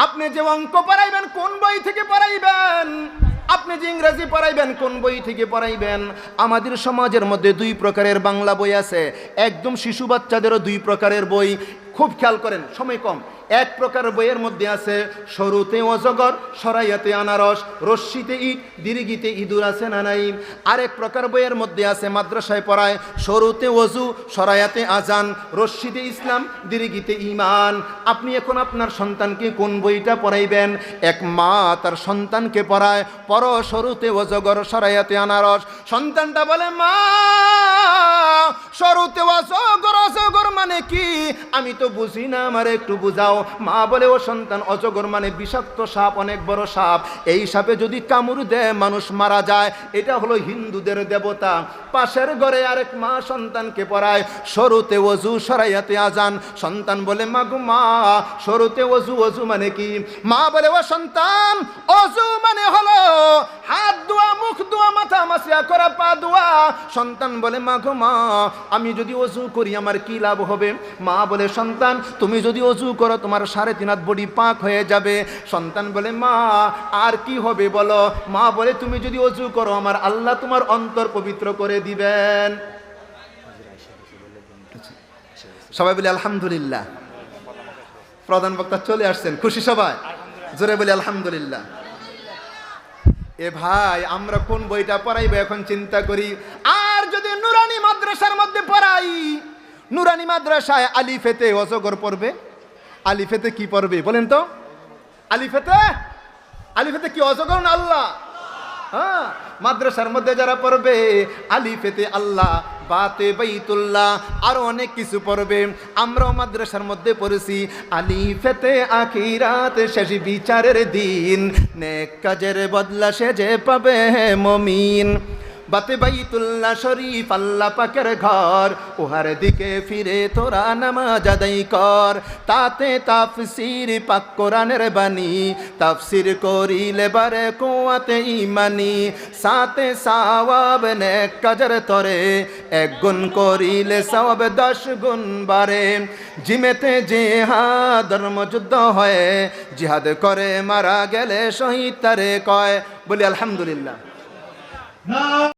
আপনি যে অঙ্ক পড়াইবেন কোন বই থেকে পড়াইবেন? আপনি যে ইংরেজি পড়াইবেন কোন বই থেকে পড়াইবেন? আমাদের সমাজের মধ্যে 2 প্রকারের বাংলা বই আছে, একদম শিশু বাচ্চাদেরও 2 প্রকারের বই। খুব খেয়াল করেন, সময় কম। এক প্রকার বইয়ের মধ্যে আছে সরুতে অজগর, সরাইয়াতে আনারস, রশ্মিতে ইট, দীর্ঘিতে ইঁদুর, আছে না নাই? আরেক প্রকার বইয়ের মধ্যে আছে মাদ্রাসায় পড়ায় সরুতে ওযু, সরাইয়াতে আজান, রশ্মিতে ইসলাম, দীর্ঘিতে ঈমান। আপনি এখন আপনার সন্তানকে কোন বইটা পড়াইবেন? এক মা তার সন্তানকে পড়ায়, পড়ো সরুতে অজগর, সরাইয়াতে আনারস। সন্তানটা বলে, মা সরুতে অজগর, অজগর মানে কি? আমি তো বুঝি না, আমার একটু বুঝাও। মা বলে, ও সন্তান, অজগর মানে বিষাক্ত সাপ, অনেক বড় সাপ, এই সাপে যদি কামড় দেয় মানুষ মারা যায়, এটা হলো হিন্দুদের দেবতা। পাশের ঘরে আরেক মা সন্তানকে পড়ায় সরুতে ওযু, সরাইয়াতে আজান। সন্তান বলে, মা গো মা, সরুতে ওযু, ওযু মানে কি? মা বলে, ও সন্তান, ওযু মানে হলো হাত ধোয়া, মুখ ধোয়া, মাথা মাসিয়া করা, পা ধোয়া। সন্তান বলে, মা গো মা, আমি যদি ওযু করি আমার কি লাভ হবে? মা বলে, সন্তান তুমি যদি ওযু করো তোমার 3.5 হাত বডি পাক হয়ে যাবে। সন্তান বলে, মা আর কি হবে বলো? মা বলে, তুমি যদি ওযু করো আমার আল্লাহ তোমার অন্তর পবিত্র করে দিবেন। সবাই বলে আলহামদুলিল্লাহ। প্রধান বক্তা চলে আসছেন, খুশি সবাই? জোরে বলে আলহামদুলিল্লাহ। এ ভাই, আমরা কোন বইটা পড়াইবো এখন চিন্তা করি। আর যদি নুরানি মাদ্রাসার মধ্যে পড়াই, নুরানি মাদ্রাসায় আলিফেতে অজগর পড়বে। আলিফেতে কি পড়বে বলেন তো? আলিফেতে, আলিফেতে কি অজগর না আল্লাহ? হ্যাঁ, মাদ্রাসার মধ্যে যারা পড়বে আলিফেতে আল্লাহ, বাতে বাইতুল্লাহ, আরো অনেক কিছু পড়বে। আমরাও মাদ্রাসার মধ্যে পড়েছি আলিফেতে আখিরাত, শেষ বিচারের দিন, নেক কাজের বদলা সে যে পাবে মুমিন। বাতে বাইতুল্লাহ শরীফ আল্লাহ পাকের ঘর, উহার দিকে ফিরে তোরা নামাজ আদায় কর। তাতে তাফসীর পাক কোরআনের বাণী, তাফসীর করিলে বারে কুয়াতে ইমানি। সাথে সওয়াব নেক কাজের তরে, এক গুণ করিলে সওয়াব 10 গুণ বাড়ে। জিমেতে জিহাদ ধর্মযুদ্ধ হয়, জিহাদ করে মারা গেলে শহীদ তারে কয়। বলি আলহামদুলিল্লাহ।